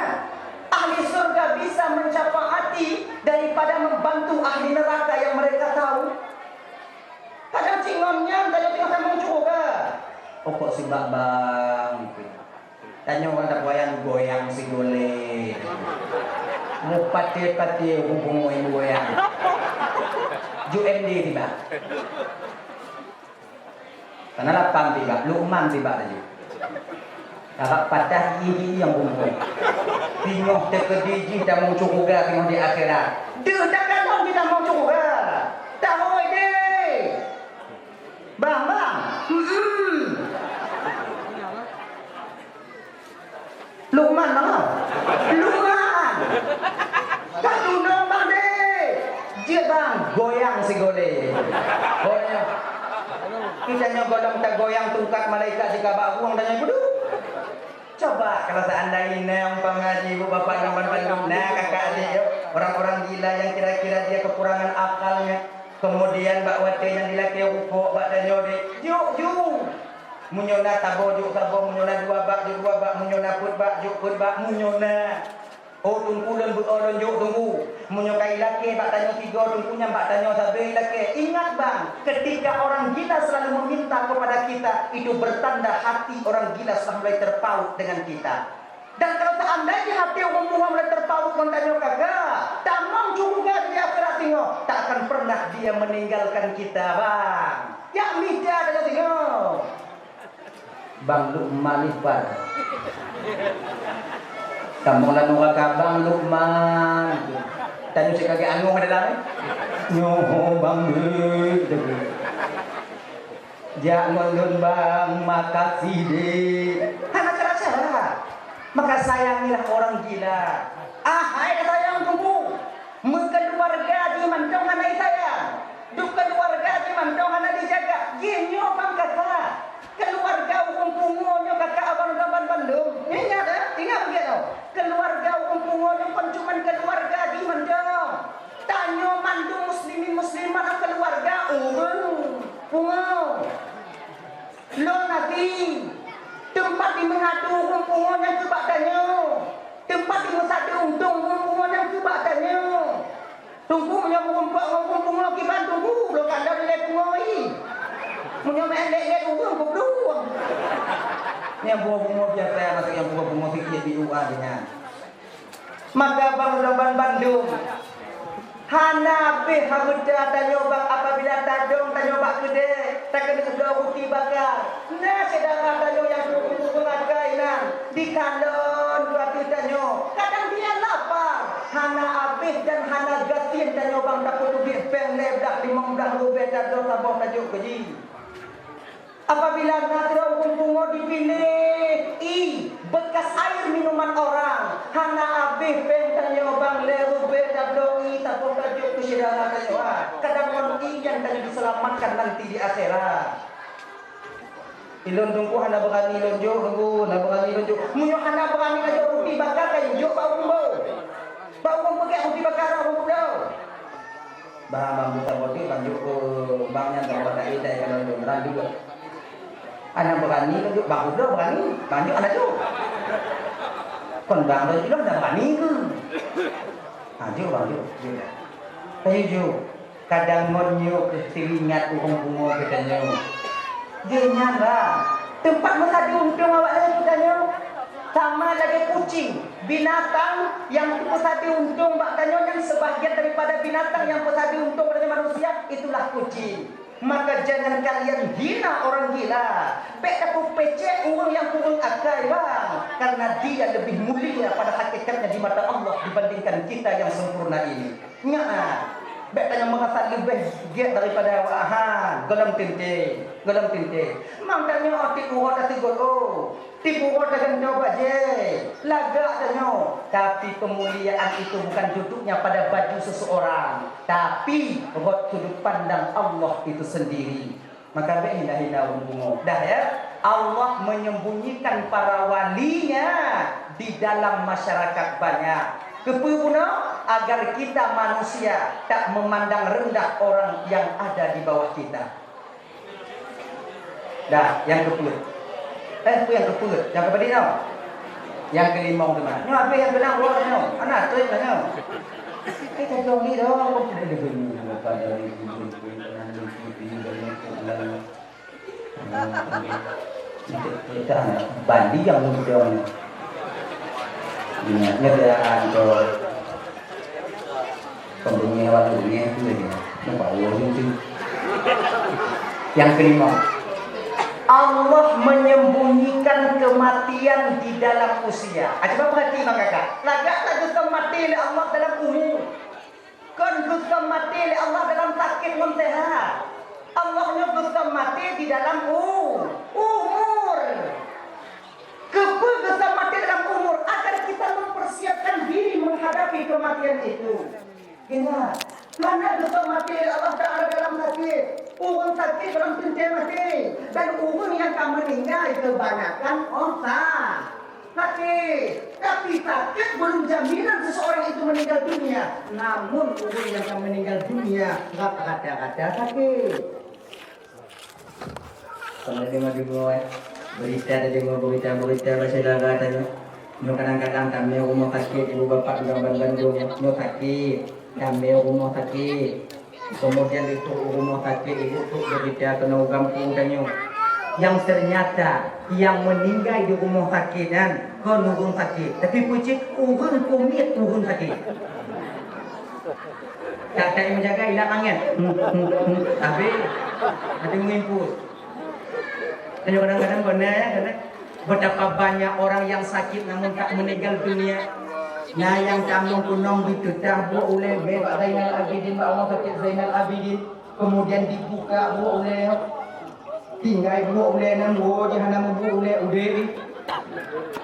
ahli surga bisa mencapai daripada membantu ahli neraka yang mereka tahu. Kadang cingonnya tanya tengok sama juga. Oh kok si bang? Tanya orang tak goyang si gole. Mau pati hubung mau goyang. JMD tiba. Karena lapang tiba, Luqman tiba tadi. Kakak patah gigi yang bungkuk. Tingoh terkediji tak mau juga tingoh di akhirat. Dia takkan tahu kita mau juga. Tahu ide. Bang. Luqman bang. Luqman. Tak tunduk bang deh. Dia bang goyang si gole. Goyang. Kita nyogolong tak goyang tungkat malaikat jika bak buang dan nyebuduk. Coba kalau seandainya yang pengaji ibu bapak yang bandung, nah kakak adik orang-orang gila yang kira-kira dia kekurangan akalnya, kemudian bak wate yang dilaki ukuk bak dan nyode, juk, munyona tabo juk tabo, munyona dua bak munyona put bak munyona. Oh tungkulan berodon juk tunggu, munyokai laki bak tanya tiga tungkunya bak tanya sabai laki. Ingat bang, ketika orang gila selalu meminta kepada kita, itu bertanda hati orang gila sudah mulai terpaut dengan kita. Dan kalau seandainya hati orang tua mulai terpaut mentanya kakak, tak mau juga di akhirat tengok, tak akan pernah dia meninggalkan kita bang. Ya mida tanya tengok. Bang Luqman Ifar. Kamu lah nunggu kabang Luqman. Tanya si kaki anu ada dalam. Nyoh bang deh. Jangan bang makasih deh. Anak kerasa lah. Maka sayangilah orang gila. Hai sayang tunggu. Keluarga di mantong anak saya. Duk keluarga di mantong anak dijaga. Ginyo bang kakak. Keluarga hukum pungonya kakak abang-abang Bandung. Ingat begitu. Keluarga hukum pungonya kan cuma keluarga di Bandung. Tanyo mandu muslimin muslimat keluarga pungo. Lo nanti tempat di mengadu hukum pungonya kebak tanyo. Tempat di mesadu untung hukum pungonya kebak tanyo. Tunggu punya hukum pungo kiban tunggu lo kandang di pungo ini. Punya Nek urang berdua. Ni bunga biasa masuk yang bunga sikit di UA dengan. Maka Bang Bandung Hana be hamuda tanyo bang apabila tadong tanyo bak gede tak kena sudah roti bakar. Nah sedang tanyo yang tunggu againan di kalon batu tanyo. Kadang dia lapar. Hana habis dan hana gatin tanyo bang dapat duit peng lebdak 15 rupiah tadong sabong tajuk keji. Apabila natro bungo dipilih bekas air minuman orang hana habis pentanyo bang leru beda doi tapok tajuk kesidara tanyo kadang monti yang tanyo diselamatkan nanti di akhirat. Ilon tungku hana berani lonjo tunggu hana berani lonjo munyo hana berani aja roti bakar kayu jo bau pakai roti bakar bau dah bang buta boti banjuk ke bangnya dapat ida kalau beneran juga. Anak berani tunjuk bang udah berani banyak anak tu. Kon bang dah juga dah berani ke? Ajo bang jo. Tapi jo kadang monyo kesilingat urung bungo katanya. Dia nyala. Tempat masa diuntung awak lagi katanya. Sama lagi kucing, binatang yang pusat diuntung katanya yang sebahagian daripada binatang yang pusat diuntung pada manusia itulah kucing. Maka jangan kalian hina orang gila. Pekapuk pecek orang yang kurang akal bang. Karena dia lebih mulia pada hakikatnya di mata Allah dibandingkan kita yang sempurna ini. Nggak. Betanya merasa lebih giat daripada wahan. Golam tinte. Makanya tipu orang tipu orang dengan coba je. Lagak danyo. Tapi kemuliaan itu bukan duduknya pada baju seseorang, tapi sudut pandang Allah itu sendiri. Maka hina bungo. Dah ya. Allah menyembunyikan para walinya di dalam masyarakat banyak. Kepuna agar kita manusia tak memandang rendah orang yang ada di bawah kita. Dah, yang keput. Itu yang keput. Yang kepada tau. Yang kelima tu mana? Ni apa yang benar orang tu? Anak tu yang mana? Kita jom ni dah. Kau boleh beli apa dari kita bandi yang muda ni. Ingatnya dia antor pembunuh hewan dunia itu dia. Nampak orang tu. Yang kelima, Allah menyembunyikan kematian di dalam usia. Coba perhati bang kakak. Lagak tak gusta mati oleh Allah dalam umur. Kan gusta mati oleh Allah dalam sakit mentehat. Allahnya gusta mati di dalam umur. Kepa gusta mati dalam umur agar kita mempersiapkan diri menghadapi kematian itu. Ingat, mana gusta mati oleh Allah Taala dalam sakit. Orang sakit dalam kencing mati. Dan orang yang akan meninggal kebanyakan sakit. Tapi sakit belum jaminan seseorang itu meninggal dunia. Namun orang yang akan meninggal dunia rata-rata sakit. Kalau dengar juga berita saudara tadi. Nyo kadang-kadang kami rumah sakit, ibu bapak di Bandung nyo sakit, kami rumah sakit. Kemudian itu rumah sakit ibu tu berita kena kampung kanyo. Yang ternyata yang meninggal di rumah sakit dan kon urung sakit, tapi pucik urung kumit urung sakit. Kata yang menjaga hilang angin. Tapi ada mengimpus. Dan kadang-kadang benar ya, karena betapa banyak orang yang sakit namun tak meninggal dunia. Nah yang kamu kunong ditutah oleh Mbak Zainal Abidin, Mbak Allah sakit Zainal Abidin, kemudian dibuka oleh tinggal oleh nanggo jahanam oleh uderi.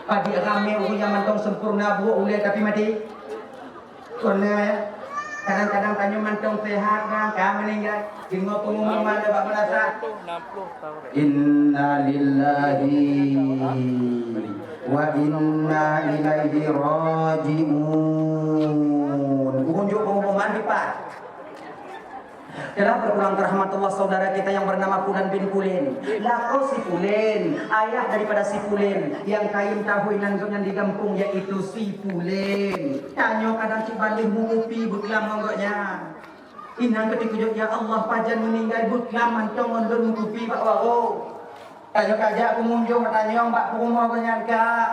Padi rame yang mantong sempurna oleh tapi mati. Karena kadang-kadang tanya mantong sehat kan meninggal. Tengok pengumuman dapat merasa Inna lillahi wa inna ilaihi raji'un. Unjuk pengumuman di Pak. Telah berpulang ke rahmat Allah saudara kita yang bernama Fulan bin Fulen. Lako si Fulen, ayah daripada si Fulen yang kain tahu yang digampung yaitu si Fulen. Tanyo kadang cik balik mengupi berkelam monggoknya. Inang ketika ya Allah pajan meninggal butlaman tongon lun kupi pak waro. Tanya kajak pengunjung tanya mbak rumah dengan kak.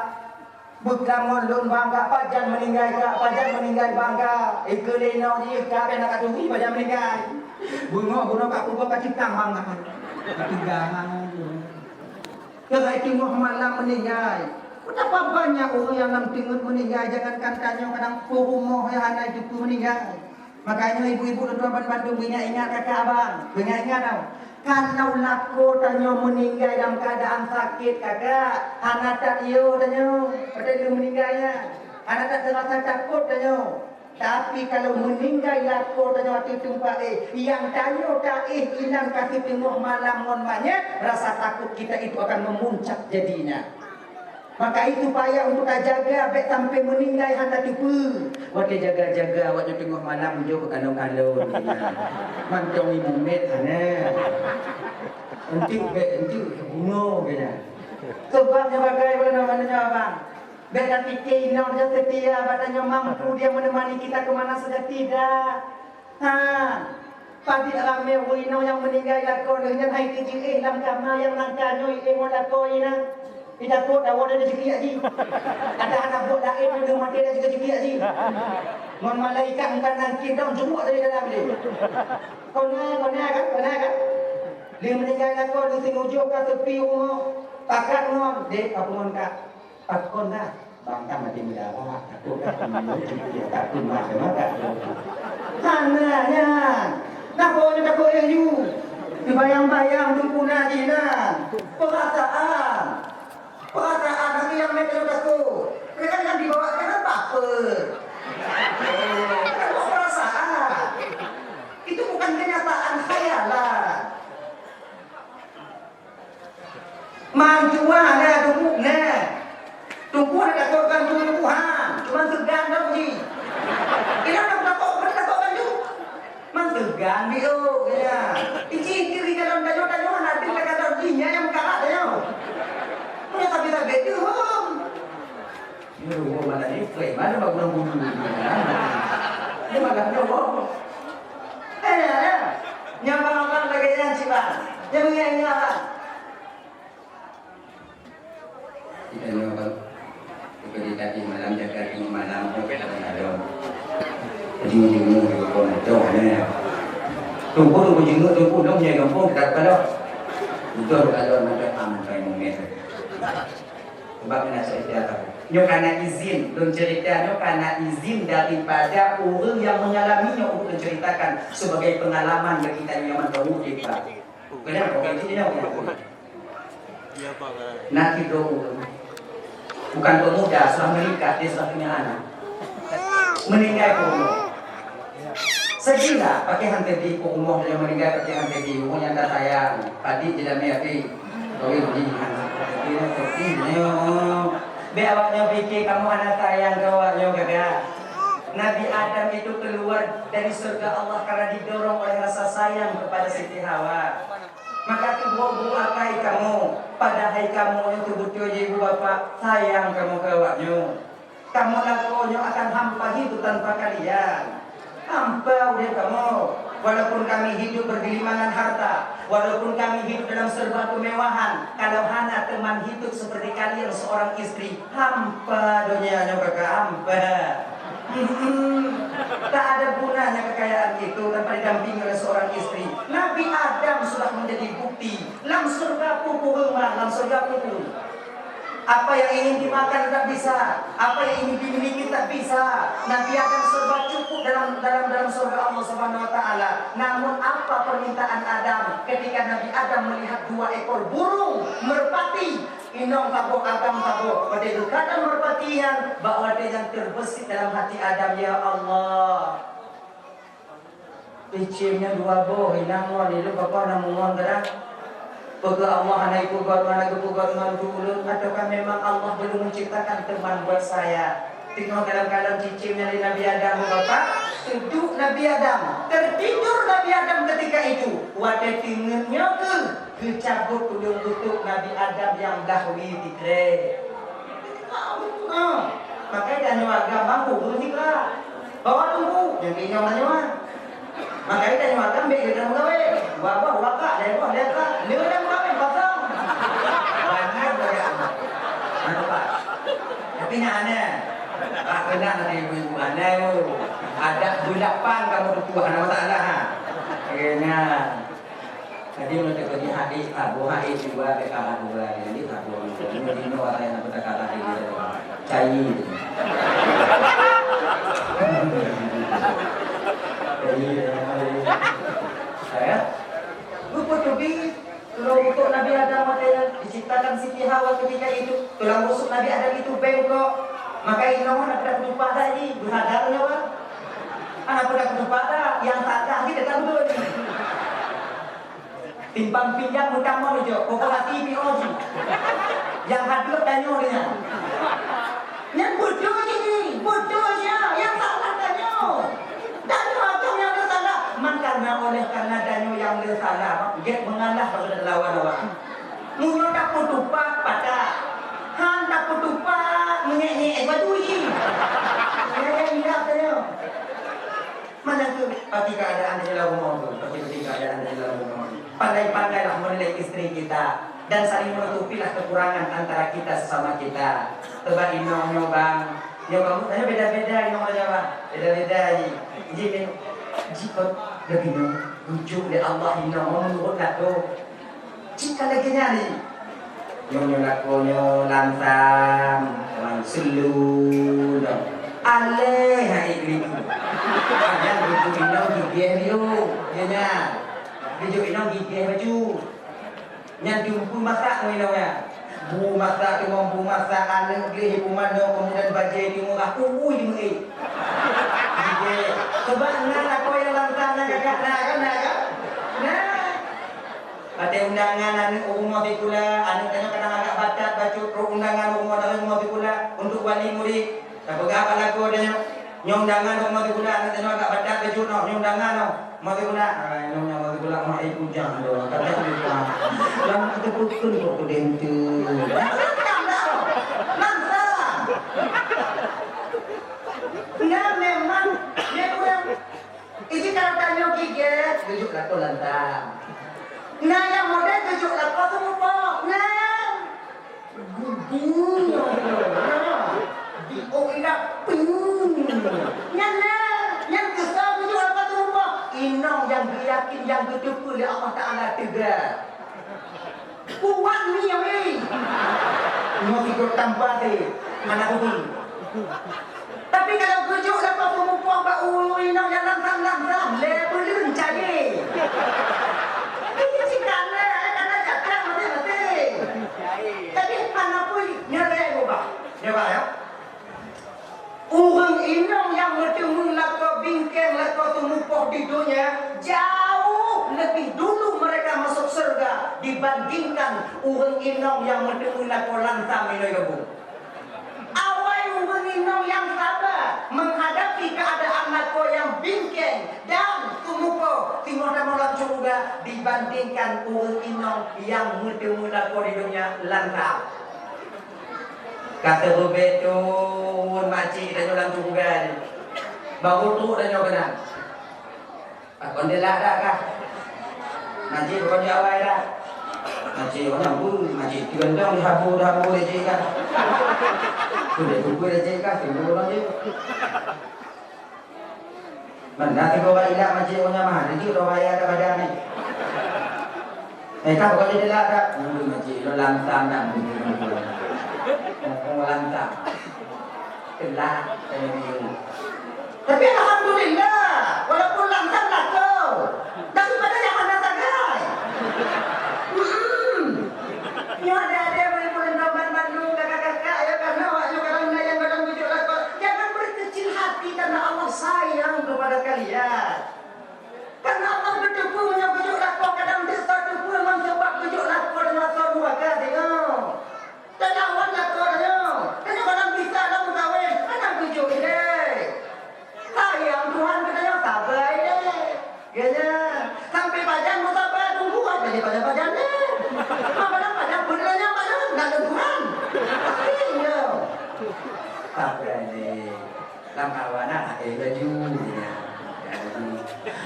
Butlaman lun bangga pajan meninggal kak, pajan meninggal bangga. Ikeleno dia kak nak katuhi pajan meninggal. Bunga kak pun kak ciptang bangga. Ketinggalan. Kalau itu malam meninggal. Betapa banyak orang yang nam tingut meninggal. Jangankan tanya kadang rumah yang anak itu meninggal. Makanya ibu-ibu dan tuan Bandung ingat kakak abang. Ingat tau. Kalau lako tanya meninggal dalam keadaan sakit kakak. Anak tak iyo tanya. Padahal dia meninggalnya. Anak tak terasa takut tanya. Tapi kalau meninggal lako tanya hati tumpah yang tanya tak inang kasih tengok malam mon banyak. Rasa takut kita itu akan memuncak jadinya. Maka itu payah untuk jaga baik sampai meninggal handa tipu. Waktu jaga-jaga waktu tengok malam jo ke kalong-kalong. Mancong ibu met sana. Entik bunuh kena. Sebabnya bagaimana namanya abang? Beda fikir dia setia badannya mampu dia menemani kita kemana saja tidak. Padi rame wino yang meninggal lakon dengan hai kecil dalam kamar yang nangkanyo mo lakoina. Tidak kau dah wadah rezeki aji. Ada anak buat lain yang mati dah rezeki aji. Malaikat engkau nanti dah jumpa dari dalam dia. Kau kan? Dia meninggal kau di sini ujung ke tepi rumah. Pakat non, dek apa mon kak? Pakon dah. Bangka mati mendarat. Aku kan takut macam-macam. Hananya. Nak kau ni takut yang you. Dibayang-bayang tunggu najinan. Perasaan tapi yang mereka takut. Mereka yang dibawa kan apa? Itu perasaan. Itu bukan kenyataan khayalan. Manjuan ada tubuhnya. Tubuh ada takutkan tumbuhan. Cuma segan tau ni. Kita nak takutkan juga. Mansegan dia. Icikir di dalam dalam nanti mereka tahu jinya yang kalah dia. Punya sabi-sabi itu ini rumah mana ni? Mana bangunan bulu ni? Ini makan apa? Nyamang lagi yang cipan. Yang apa? Kita nyamang. Kita tadi malam jaga di malam kita ada. Jadi minggu ni kau nak jauh ni. Tunggu jenguk tunggu dong ni kampung tak kalau. Itu kalau macam aman mungkin. Sebab nak cerita apa? Nyo karena izin, don cerita nyo karena izin daripada orang yang mengalaminya untuk menceritakan sebagai pengalaman bagi kita yang tahu kita. Kenapa? Kalau ini nak hidup bukan pemuda sudah menikah dia sudah punya anak meninggal pun. Sedih lah pakai hantar di umur dia meninggal pakai hantar di umurnya tak sayang. Tadi tidak meyapi. Kau ini dia sepertinya. Biawaknya fikir kamu anak sayang kawaknya kakak. Nabi Adam itu keluar dari surga Allah karena didorong oleh rasa sayang kepada Siti Hawa. Maka kedua kai kamu, padahal kamu itu betul ibu bapak sayang kamu kawaknya. Kamu lakonyo akan hampa hidup tanpa kalian. Hampa udah kamu. Walaupun kami hidup bergelimangan harta, walaupun kami hidup dalam serba kemewahan, kalau hana teman hidup seperti kalian seorang istri, hampa dunianya kakak, hampa. Tak ada gunanya kekayaan itu tanpa didampingi oleh seorang istri. Nabi Adam sudah menjadi bukti. Lam surga pupu rumah, lam surga pupu. Apa yang ingin dimakan tak bisa, apa yang ingin dimiliki tak bisa. Nabi Adam serba cukup dalam surga Allah Subhanahu Wa Taala. Namun apa permintaan Adam ketika Nabi Adam melihat 2 ekor burung merpati? Inong tabuk Adam tabuk. Pada itu kata merpatian bahwa dia yang terbesit dalam hati Adam, ya Allah. Icimnya 2 boh, inang itu bapak namungan terang. Apakah Allah anak pugat dulu, ataukah memang Allah belum menciptakan teman buat saya? Tengok dalam cicimnya di Nabi Adam, Bapak. Duduk Nabi Adam, tertidur Nabi Adam ketika itu. Wadah tinggalnya kecabut tulung tutup Nabi Adam yang dahulu dikre. Makanya jangan agama mampu bersikap. Bawa tunggu, yang ini namanya. Makanya tanya makan ambil kita mengawe. Bapak wakak lepas lepas. Dia dah mengawe pasang. Banyak banyak. Nampak. Tapi nak ana. Kena nanti ibu ana tu. Ada bulapan kamu tuan ada masalah ha. Kena. Jadi mereka pergi hadis Abu Hadis juga kekalan dua jadi Abu ini no ada yang berkata ini cai. Saya lupa cubi kalau untuk Nabi Adam yang diciptakan Siti Hawa ketika itu tulang rusuk Nabi Adam itu bengkok maka inawan ada kutup pada ini berhadarnya Pak anak pada kutup pada yang sadar kita tahu dulu timbang pinjam hutang mau jo populasi POG yang hadir tanya dia yang bodoh ini bodohnya yang salah tanya tanya macam yang dia salah karena danyo yang dia salah get mengalah pada lawan-lawan munyo tak putupak pada han tak putupak menyanyi badui yang tidak tanya mana tu pasti keadaan di dalam rumah tu pasti keadaan di dalam rumah pandai-pandailah menilai istri kita dan saling menutupilah kekurangan antara kita sesama kita. Coba inong bang, bang, tanya beda-beda inong aja bang, beda-beda ni. Jadi jika lebih rujuk oleh Allah inong menurut aku. Jika lagi ni, nyo lakonyo lansam, selu, aleh hai itu. Ada rujuk inong gigi yo, dia Video inong gigi baju. Yang diumpu masak ni ya. Bu masak tu mampu masak ane gigi pumano kemudian baju di murah ui di mui. Gigi. Coba nak aku yang langsung nak kakak kan. Nah. Ada undangan ane umur di pula ane tanya kadang agak bacat baju undangan umur di pula untuk wali murid. Tapi apa lagu dia nyong undangan umur di pula ane tanya agak bacat baju nyong undangan mau guna, nyonya mau guna mau ibu jangan doang. Kata kita, yang kita pukul kok dentu. Mangsa. Nah memang dia kurang. Ini kalau tanya giget, tunjuklah tu lantang. Nah yang model tunjuklah kau semua. Nah, gugur. Di oilah ping. Yang kesal tunjuk apa tu semua. Inong yang yakin yang betul oleh Allah Ta'ala tegak. Kuat ni yang ni. Mau ikut tanpa ni. Mana pun. Tapi kalau kujuk lepas perempuan Pak Ulu inong yang langsam-langsam. Lebelun cari. Ini cikgu karena cakap mati-mati. Tapi mana pun nyerah ubah. Nyerah ya. Orang inong yang bertemu laka bingkeng laka tumupah di dunia jauh lebih dulu mereka masuk surga dibandingkan orang inong yang bertemu laka langsam ini gabung. Awal orang inong yang sabar menghadapi keadaan laka yang bingkeng dan tumupah timur dan malam surga dibandingkan orang inong yang bertemu laka di dunia langsam. Kata berbetun makcik dan orang tunggal baru tu dan orang kenal akon dia lah dah kah makcik bukan dia awal dah makcik orang pun makcik gendong dihabu dia cik kan tu dia tunggu dia cik kan tunggu orang dia mana tiba orang ilah makcik orang mah dia cik orang ayah ada badan ni kah bukan dia lah dah makcik orang langsam dah lantak telah tapi alhamdulillah walaupun langsam lah kau daripada yang anda tagai yang ada boleh gambar Bandung kakak-kakak ya karena awak kadang yang kadang bujuk lah kau jangan berkecil hati karena Allah sayang kepada kalian karena Allah berdebu bujuk lah kau kadang desa debu memang sebab bujuk lah kau dengan suara kata tengok dan awak lah kau tengok kadang bisa lah mengkawin kadang bujuk ini sayang Tuhan katanya sabar ini kayaknya sampai pajan mau sabar tunggu apa aja pajan ni padang benernya padang nak ada Tuhan pastinya sabar ni dalam kawanan ada baju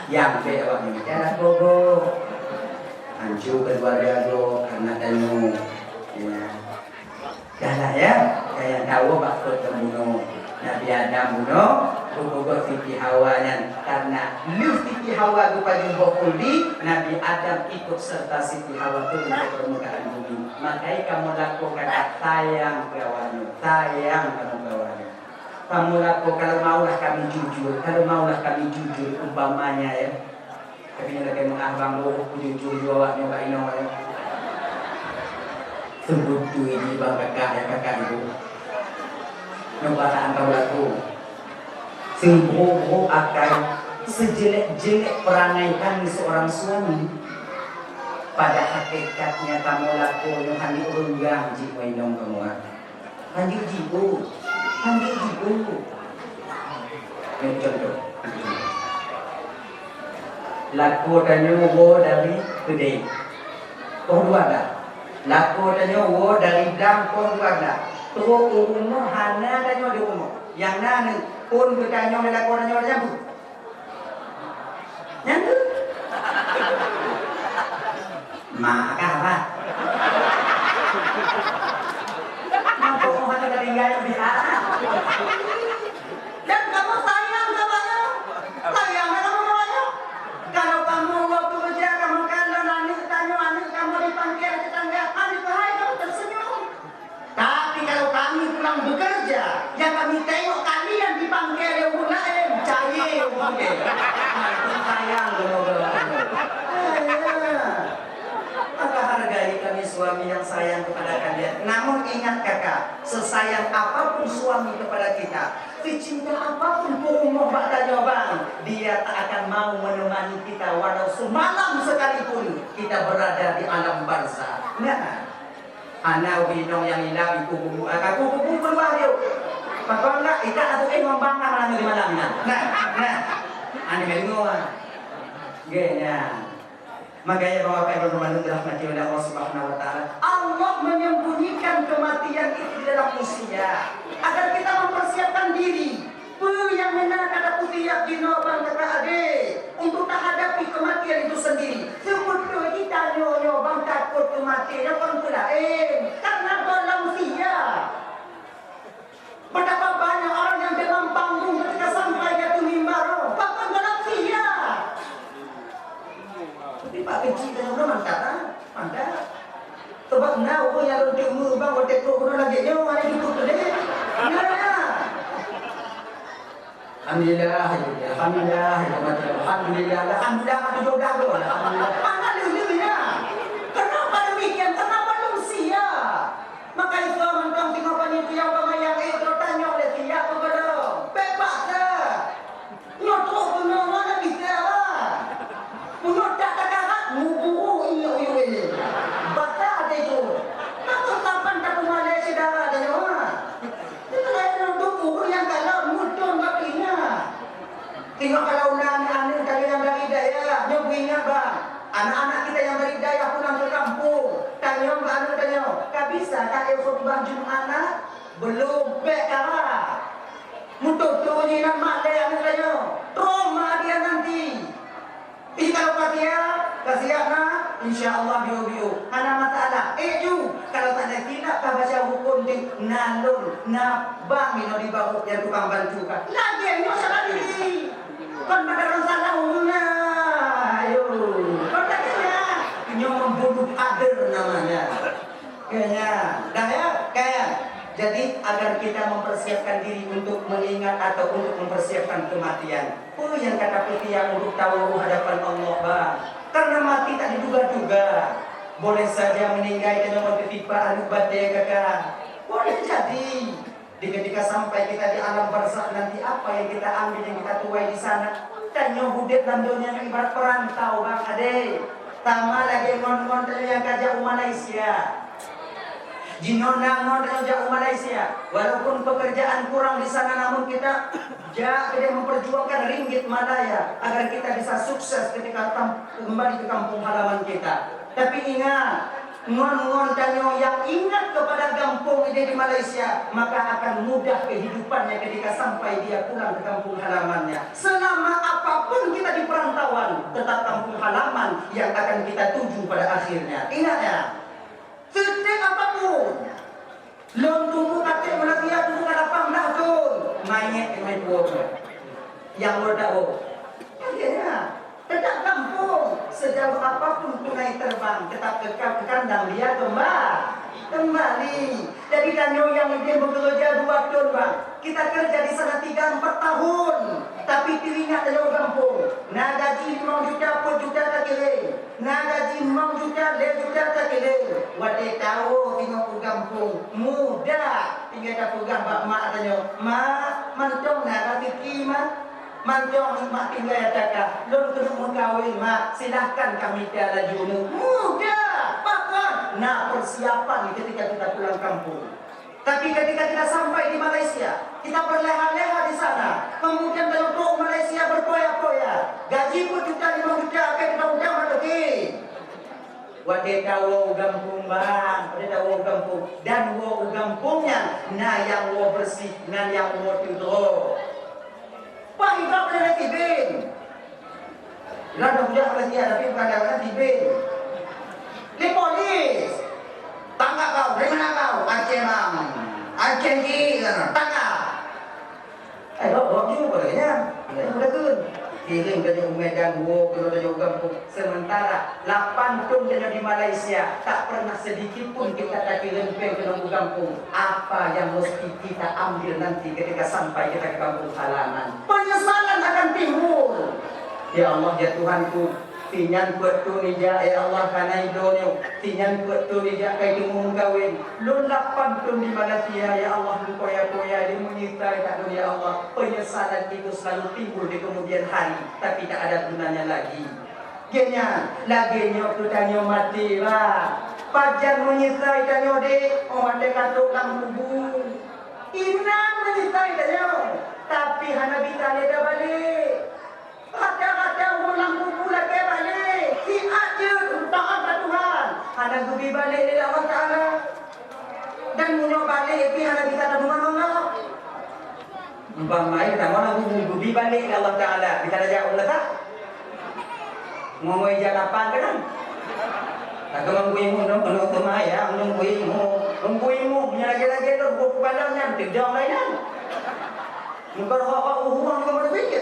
Yang be awak ni cara gogo. Hancur keluarga go karena tanu. Ya. Dah ya, kayak tahu bakso temuno. Nabi Adam bunuh, gogo Siti Hawa karena lu Siti Hawa lupa jumbo kuldi, Nabi Adam ikut serta Siti Hawa turun ke permukaan bumi. Makanya kamu lakukan sayang kawanmu, sayang kamu kawanmu. Kamu lakukan kalau maulah kami jujur, umpamanya ya. Tapi yang lagi mengabang jujur jawab nyoba ino ya. Sebut tu ini bang kakak ibu. Nyobataan kau laku. Singguh akan sejelek-jelek perangai kami seorang suami. Pada hakikatnya kamu laku yang hani urunggang jiwa inong kamu. Hanji jibu. Yang contoh. Laku dan nyowo dari gede. Kau dua dah. Laku dan nyowo dari dam kau dua dah. Tuh umur hana dan nyowo di umur. Yang nana pun kita nyowo laku dan nyowo nyampu. Nyampu. Mak apa? Mampu orang kita tinggal di atas. Dan kamu sayang kepada sayang kamu kepada. Kalau kamu waktu kerja kamu kalau anak kamu dipanggil tetangga, anak bahaya kamu tersenyum. Tapi kalau kami pulang bekerja, yang kami tengok kalian dipanggil yang mulai cair mungkin. Sayang maka hargai kami suami yang sayang kepada kalian. Namun ingat kakak, sesayang apapun suami kepada kita, secinta apapun umur badannya bang, dia tak akan mau menemani kita walau semalam sekalipun kita berada di alam barzah. Nah, anak binong yang hilang itu kubu keluar dia. Apa enggak? Kita atau membangga malam di malamnya. Nah, ane melingua. Genya. Makanya bahwa kaidah Ramadan dirahmati oleh Allah Subhanahu wa taala. Allah menyembunyikan kematian itu di dalam usia agar kita mempersiapkan diri. Yang benar kata putih dino bang kata ade untuk tak hadapi kematian itu sendiri. Sebetulnya kita nyonya bang takut kematian yang pun karena dalam usia. Betapa banyak orang yang dalam panggung ketika sampai ke mimbar, bahkan dalam usia. Tapi Pak kecil dan orang mantap. Sebab nak orang yang untuk bang waktu tu orang lagi nyawa ada hidup tu deh. Alhamdulillah, tu jodoh tu. Mana lulunya? Kenapa demikian? Kenapa belum sia? Maka itu mentang tengok panitia yang tanya oleh dia kepada bebas dah. Nyoto benar mana bisa lah. Menurut kata-kata muburu ini. Bata ada itu. Maka kapan tak Malaysia darah ada nyawa? Itu lain untuk urus yang kalau mudun bakinya. Tengok kalau anak-anak kalian dari daya, nyoba ingat bang. Anak-anak kita yang dari daya pulang ke kampung. Tanya mbak tanya, kak bisa kak khutbah Jumat belum bekara. Mutu nyinan mak dia tanya, trauma dia nanti. Ini kalau katia kasihan insyaallah bio ana masalah ju kalau tak ada tidak baca hukum di nalun nabang ino di bawah yang tukang bantu kan lagi ini salah diri kan pada salah umumnya ayo katanya nyo membunuh kader namanya kayaknya dah ya kayak jadi agar kita mempersiapkan diri untuk mengingat atau untuk mempersiapkan kematian. Yang kata putih yang untuk tahu hadapan Allah bang. Karena mati tak diduga-duga. Boleh saja meninggal dan ketipaan badai kakak. Boleh jadi. Ketika sampai kita di alam barzakh nanti apa yang kita ambil yang kita tuai di sana. Dan nyobudet dan dunia ibarat perantau bang ade. Tama lagi ngon-ngon yang kajak Malaysia. Jinonang jauh Malaysia. Walaupun pekerjaan kurang di sana, namun kita jadi memperjuangkan ringgit Malaya agar kita bisa sukses ketika kembali ke kampung halaman kita. Tapi ingat, ngon-ngon tanyo yang ingat kepada kampung ini di Malaysia, maka akan mudah kehidupannya ketika sampai dia pulang ke kampung halamannya. Selama apapun kita di perantauan, tetap kampung halaman yang akan kita tuju pada akhirnya. Ingat ya, setiap apapun, lom tunggu kate Malaysia tunggu kadapang dah tu, mayat main buah yang berdao. Akhirnya tetap kampung, sejauh apapun tunai terbang, tetap kekal ke kandang dia kembali. Jadi tanyo yang dia bekerja 2 tahun bang, kita kerja di sana 3-4 tahun, tapi telinga tanyo kampung. Nah gaji 5 juta, 10 juta tak kira. Nah gaji 5 juta, 10 juta tak kira. Wade tahu tengok ke kampung, mudah. Tinggal tak pegang bak mak tanyo, mak mantong nak rezeki mak. Manjong mak tinggal kata, lon kena mengkawin mak, silahkan kami tiada junu. Mudah, bahkan nah persiapan ketika kita pulang kampung. Tapi ketika kita sampai di Malaysia, kita berleha-leha di sana. Kemudian dalam Malaysia berpoya-poya. Gaji pun juta 5 juta, apa kita udah mati. Wade tahu kampung bang, wade tahu kampung. Dan wo kampungnya, nah yang wo bersih, nah yang wo tidur. Pak hidup dari tibin. Lada budak Malaysia tapi bukan dari tibin. Di polis. Tangkap kau, dari mana kau? Aceh bang. Aceh ni, tangkap. Bawa juga ya. Sudah tu. Kirim dari Medan, kalau dari kampung. Sementara 8 tahun dari di Malaysia, tak pernah sedikit pun kita tak kirim ke kampung. Apa yang mesti kita ambil nanti ketika sampai kita ke kampung halaman? Penyesalan akan timbul. Ya Allah, ya Tuhanku, tinyan buat tu nija, ya Allah karena idonyo, tinyan buat tu nija kayak dimung kawin. Lu 8 tahun di Malaysia, ya Allah, lu koya-koya di menyertai tak ya Allah. Penyesalan itu selalu timbul di kemudian hari, tapi tak ada gunanya lagi. Genya, lagi nyok tu tanyo mati lah. Pajan menyertai tanyo dek, mati katuk lang kubu. Inang menyertai tanyo, tapi hana bita leda balik. Kata-kata ulang kubu lagi balik. Si aja taat pada Tuhan. Hana gubi balik dari Allah Ta'ala. Dan munyo balik, tapi hana bita pada Tuhan. Umpamai kita mau gubi balik dari Allah Ta'ala. Kita dah jauh lah tak? Ngomong jalapan kan? Aku mengkuimu dong, kalau temaya, mengkuimu, punya lagi-lagi tu, buku padamnya, tidak lain. Bukan orang uang juga berbeda.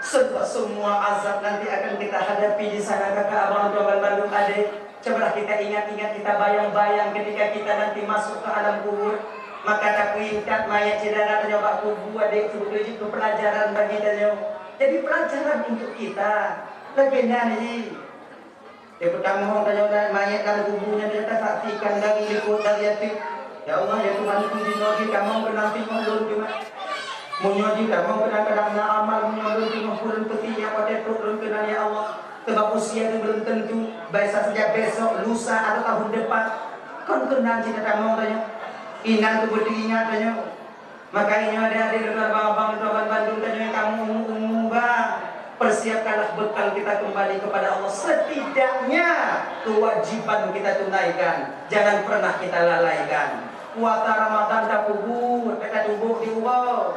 Sebab semua azab nanti akan kita hadapi di sana kakak abang tuan Bandung adik. Cobalah kita ingat-ingat, kita bayang-bayang ketika kita nanti masuk ke alam kubur. Maka tak kuingkat mayat cedera terjebak kubur adik sebetulnya itu pelajaran bagi kita. Jadi pelajaran untuk kita. Lagi nani. Dia pertama orang mayat dalam kuburnya dia tak saksikan dari liput dari hati. Ya Allah ya Tuhan itu dinodi kamu bernanti mohon cuma. Munyoji kamu kadang-kadang na amal munyoji cuma purun petinya pada turun ke ya Allah. Sebab usia itu belum tentu. Baik saja besok, lusa atau tahun depan. Kon kenal cita kamu tanya. Ingat tu berdirinya tanya. Makanya ada di luar bang-bang Tuan Bandung tanya kamu umum bang. Persiapkanlah bekal kita kembali kepada Allah. Setidaknya kewajiban kita tunaikan. Jangan pernah kita lalaikan. Puasa Ramadan tak pubur, kita tubuh di uang.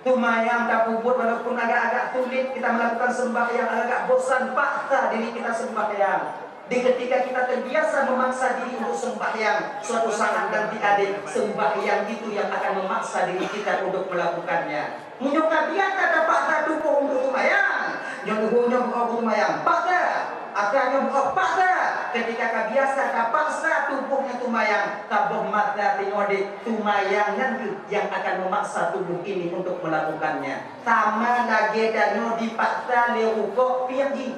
Tumayang tak pubur walaupun agak-agak sulit kita melakukan sembahyang, agak bosan paksa diri kita sembahyang. Di ketika kita terbiasa memaksa diri untuk sembahyang, suatu saat nanti ada sembahyang itu yang akan memaksa diri kita untuk melakukannya. Menyuka biasa ada paksa tubuh untuk tumayang. Nyuruhnya buka tumayang, paksa. Akhirnya buka paksa. Ketika kebiasa paksa tubuhnya tumayang, tabung mata tinode tumayang nanti yang akan memaksa tubuh ini untuk melakukannya. Sama lagi dan dipaksa leuko pianji.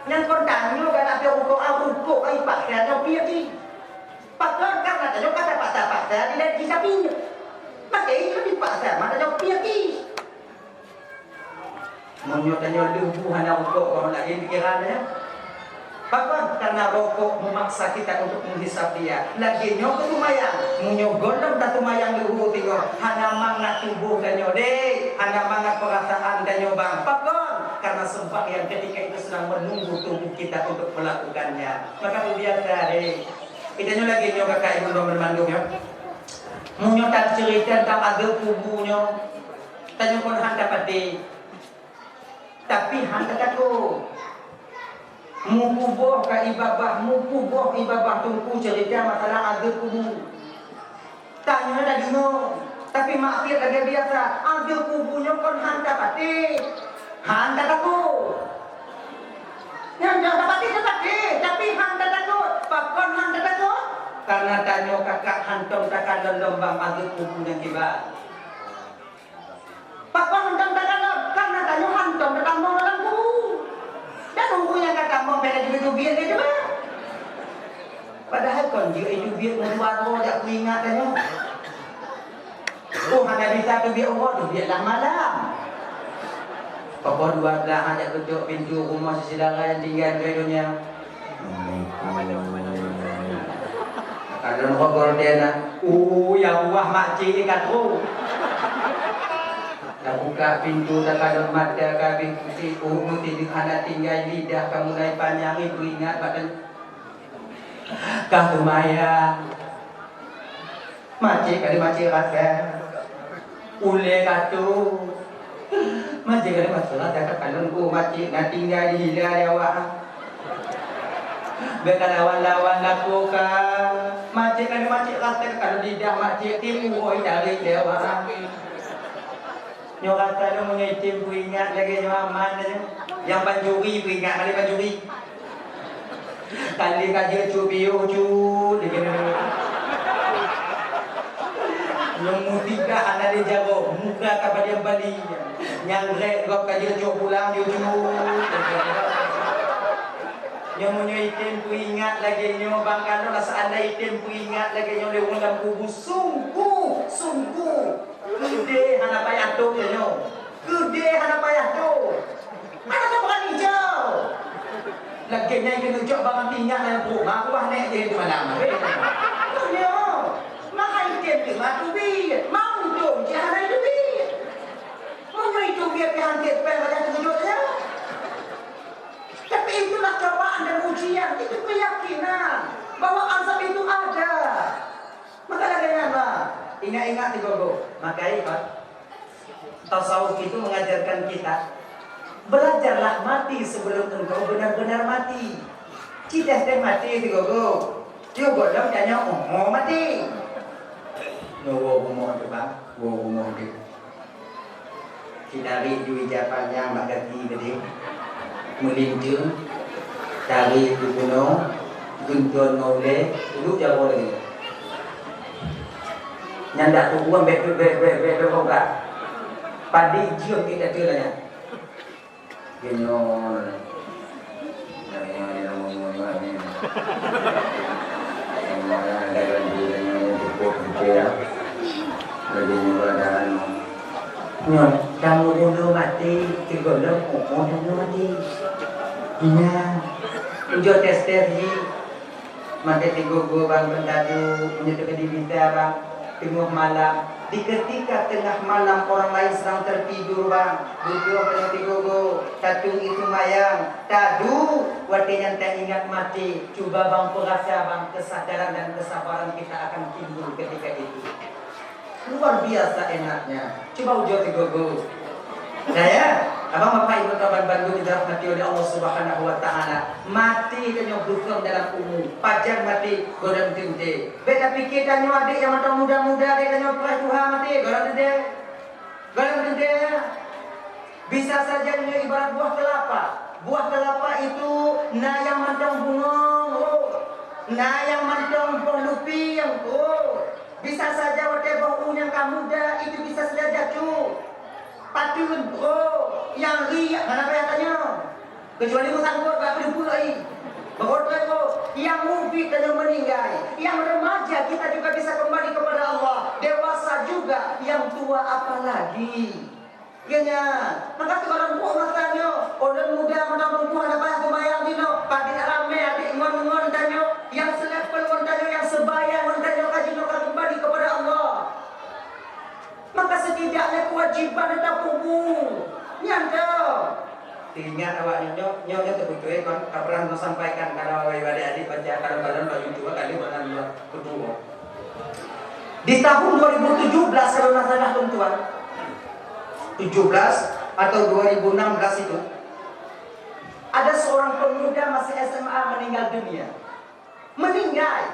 Yang kontanyo kan ada uko ai paksa no pianji. Paksa kan ada kata paksa tidak bisa pinjam. Maka itu dipaksa mana no pianji. Menyotanyo lubu hanya uko kalau lagi pikirannya. Bahkan karena rokok memaksa kita untuk menghisap dia. Lagi nyok tumayang, menyogolong tak tumayang luhu tinggal. Hanya mangat tubuh dan nyode, hanya mangat perasaan dan nyobang. Bahkan karena amal sumpah yang ketika itu sedang menunggu tubuh kita untuk melakukannya. Maka biasa deh. Kita lagi nyoba kakak ibu nomor mandung ya. Munyo tak cerita tentang agak kubunya. Tanya pun handa pati. Tapi handa takut. Mukuboh ke ibabah tungku cerita masalah agak kubu. Tanya lagi no. Tapi maksud lagi biasa. Agak kubunya pun handa pati. Handa takut. Yang jangan pati tetapi. Tapi handa takut. Pakon handa takut. Karena tanya kakak hantam takkan lombang agak kubu yang kibat. Pakon hantam takkan karena tanya hantam takkan mau dalam kubu. Dan nunggunya kakak mau bela juga biar dia coba. Padahal kon juga itu biar membuat roh jak ingat tanya. Oh hanya bisa tu biar Allah tu biarlah malam. Papa dua belah ajak tutup pintu rumah saudara yang tinggal di dunia. Ada orang dia nak. Ya Allah makcik ni katu. Dah buka pintu dah kalau mata kami putih mesti di anak tinggal lidah kamu naik panjang ibu ingat badan. Kah tu maya. Makcik kali makcik rasa. Ule katu. Makcik kali makcik rasa kalau makcik nak tinggal di lidah dia awak. Berkalawan-lawan aku kan. Makcik kali makcik rasa kalau lidah makcik timbul dari dia awak. Nyo kata dia punya itim ku ingat lagi nyo aman aja. Yang panjuri ku ingat kali panjuri. Kali kaji cubi uju dikene. Yang mutika anak dia jago muka kepada yang Bali. Yang rek kau kaji cubi pulang di uju. Yang punya itim ku ingat lagi nyo bang kalau rasa ada itim ku ingat lagi nyo lewat dalam kubur sungguh. Gede hana payah tu nyo. Gede hana payah tu. Mana tu bukan hijau. Lagi nyai kena jok bangan tinggal dalam rumah buah nek dia di mana. Nyo. Maka item ke matu bi. Mau tu jangan itu bi. Mau itu biar kehantit pada tujuh ya. Tapi itulah cobaan dan ujian. Itu keyakinan bahwa azab itu ada. Maka lagi apa? Ingat-ingat di gogo. Makanya tasawuf itu mengajarkan kita belajarlah mati sebelum engkau benar-benar mati. Kita sedang mati di gogo. Dia godam tanya mau mati. No mau coba. Mau gitu. Kita ri di Japan yang bagati gede. Melintir dari gunung guntur ngole duduk jauh lagi. Nyanda tu uang be padi jion kita tiranya. Genyon. Nyon, kamu dulu mati, tigolong mau dulu mati. Ina, unjuk tes ni, mati tigo bang bendadu, unjuk di bisa bang. Tengah malam, di ketika tengah malam orang lain sedang tertidur bang, duduk pada tigogo, tatung itu mayang, tadu, watinya tak ingat mati, cuba bang perasa bang kesadaran dan kesabaran kita akan timbul ketika itu. Luar biasa enaknya, coba ujo tigogo. Nah ya, abang bapak ibu kawan Bandung dirahmati oleh Allah Subhanahu Wa Taala. Mati kenyo bukan dalam umum, pajar mati godam tinte. Beta pikir kanyo adik yang mata muda-muda adik kanyo peras Tuhan mati godam tinte. Bisa saja nyo ibarat buah kelapa. Buah kelapa itu na yang mantong bunong, na yang mantong lupi yang bisa saja whatever yang kamu muda itu bisa saja jatuh. Patun yang riak kenapa yang tanya kecuali musang buat berapa puluh lagi bahwa yang mufid dan yang meninggal yang remaja kita juga bisa kembali kepada Allah dewasa juga yang tua apalagi kayaknya maka sekarang buah masanya orang muda menambah buah apa yang kebayang dino padi rame adik ngon tanya yang selevel tanya yang sebayang tanya kaji kembali kepada Allah. Maka setidaknya kewajiban tetap kubur. Nyanda. betul kan pernah mau sampaikan kalau adik-adik baca kadang-kadang bagi dua kali pernah kedua. Di tahun 2017 kalau nggak salah tuan, 17 atau 2016 itu ada seorang pemuda masih SMA meninggal dunia. Meninggal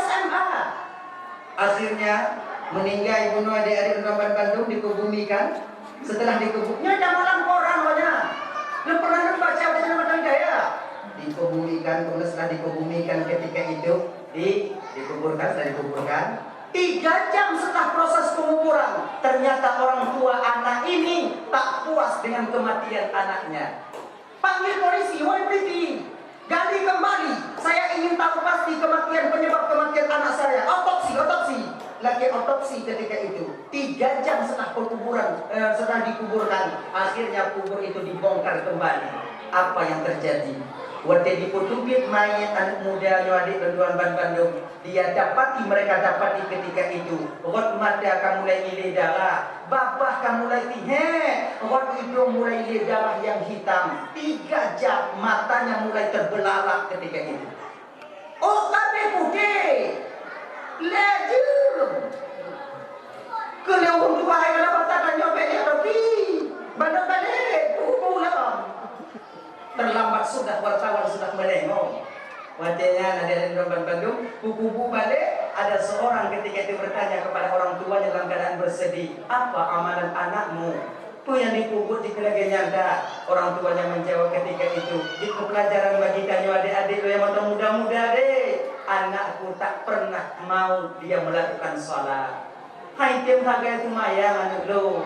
SMA. Akhirnya meninggal bunuh adik-adik Ramban Bandung dikubumikan. Setelah dikubumikan, ada malam koran banyak. Lu pernah baca apa nama Daya? Dikubumikan, kemudian setelah dikubumikan ketika itu dikuburkan. 3 jam setelah proses penguburan, ternyata orang tua anak ini tak puas dengan kematian anaknya. Panggil polisi, wahai polisi, gali kembali. Saya ingin tahu pasti penyebab kematian anak saya. Otopsi. Lagi otopsi ketika itu. 3 jam setelah penguburan, setelah dikuburkan, akhirnya kubur itu dibongkar kembali. Apa yang terjadi? Waktu diputupit mayat anak muda adik Banduan Bandung, mereka dapati ketika itu. Rot mata kamu mulai ngilih darah, babah kamu mulai tihe, rot hidung mulai ngilih darah yang hitam. 3 jam matanya mulai terbelalak ketika itu. Oh tapi putih, lejur. Kalau untuk bahaya lah batakan nyopek ya tapi, balik pulang. Terlambat sudah wartawan sudah menengok. Wajahnya ada di Ramban Bandung, kubu balik. Ada seorang ketika itu bertanya kepada orang tuanya dalam keadaan bersedih, apa amalan anakmu? Itu yang dikubur di kelaganya anda. Orang tuanya menjawab ketika itu, itu pelajaran bagi kamu adik-adik yang masih muda-muda deh. Anakku tak pernah mau dia melakukan sholat. Hai tim harga itu mayang anak lo.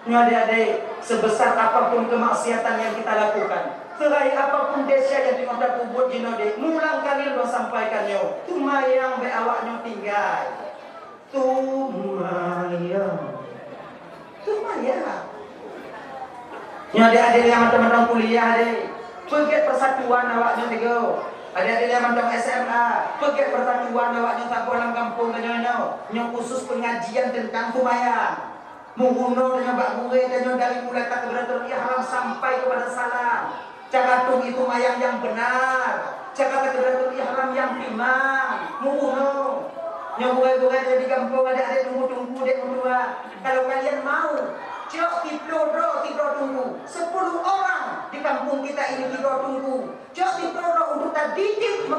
Adik-adik, sebesar apapun kemaksiatan yang kita lakukan, serai apapun desa yang dikontak kubur jinode, mulang kali lo sampaikannya. Tumayang be awaknya tinggal. Tumayang. Adik-adik yang teman-teman kuliah deh, pergi persatuan awaknya tiga. Adik-adik yang teman SMA, pergi persatuan awaknya tak pulang kampung tanya-tanya. Yang khusus pengajian tentang tumayang. Membunuh dengan bak murid dan dari mulai takbiratul ihram sampai kepada salam. Cara tung itu mayang yang benar. Cara takbiratul ihram yang timang. Membunuh. Nyobuai-buai dari kampung ada tunggu-tunggu dek berdua. Kalau kalian mau, cok tidur tunggu. 10 orang di kampung kita ini tidur tunggu. Cok tidur untuk tadidik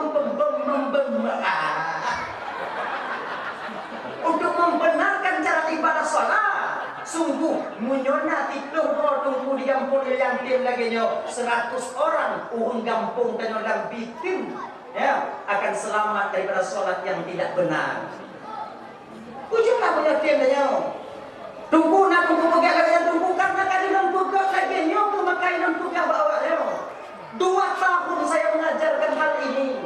untuk membenarkan cara ibadah sholat. Sungguh munyona tidur tunggu di kampung yang tim lagi nyo 100 orang urung kampung dan orang bitin ya akan selamat daripada sholat yang tidak benar. Ujunglah punya tim nyo. Tunggu pegang yang tunggu karena kalian pegang lagi nyo memakai dan pegang bawa nyo. 2 tahun saya mengajarkan hal ini.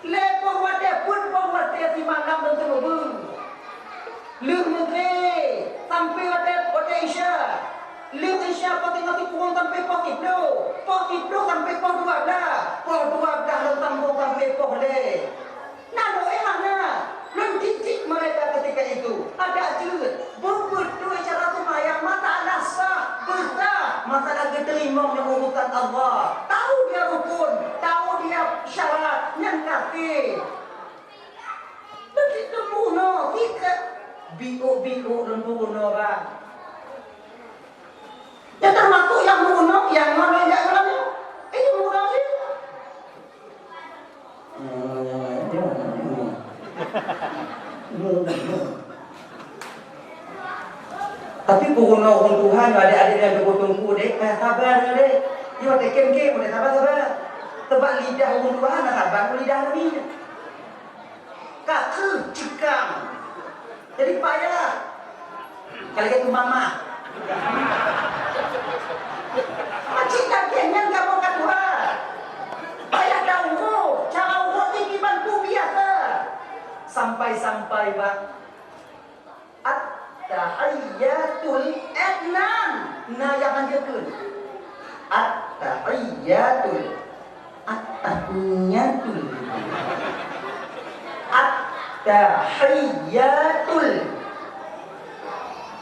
Lepas wadah pun wadah di malam dan terubung. Lương negeri sampai wadah Isya. Lương Isya pati ngati puang sampai pok iblo sampai pok 12 dan tambung sampai pok le. Nado ehana, lun titik mereka ketika itu. Ada je, betul cara tumayang mata nasa, besar mata lagi terima yang urutan Allah. Tahu dia rukun, tahu dia syarat yang kafir. Begitu muno kita biu dan bunuh bang. Ya termasuk yang bunuh, yang mana yang mana? Ini bunuh sih. Tapi bunuh Tuhan adik-adik yang tunggu dek, sabar dek. Dia dek kem boleh sabar. Tebak lidah Tuhan, sabar lidah ni. Kak cikam. Jadi payah. Kalau itu mama. Macam kakiannya kamu kedua. Payah daungu. Cara urut ini bantu biasa. Sampai bang. At-tahiyyatul adnan. Nah yang lanjutkan. At-tahiyyatul. At-tahiyyatul.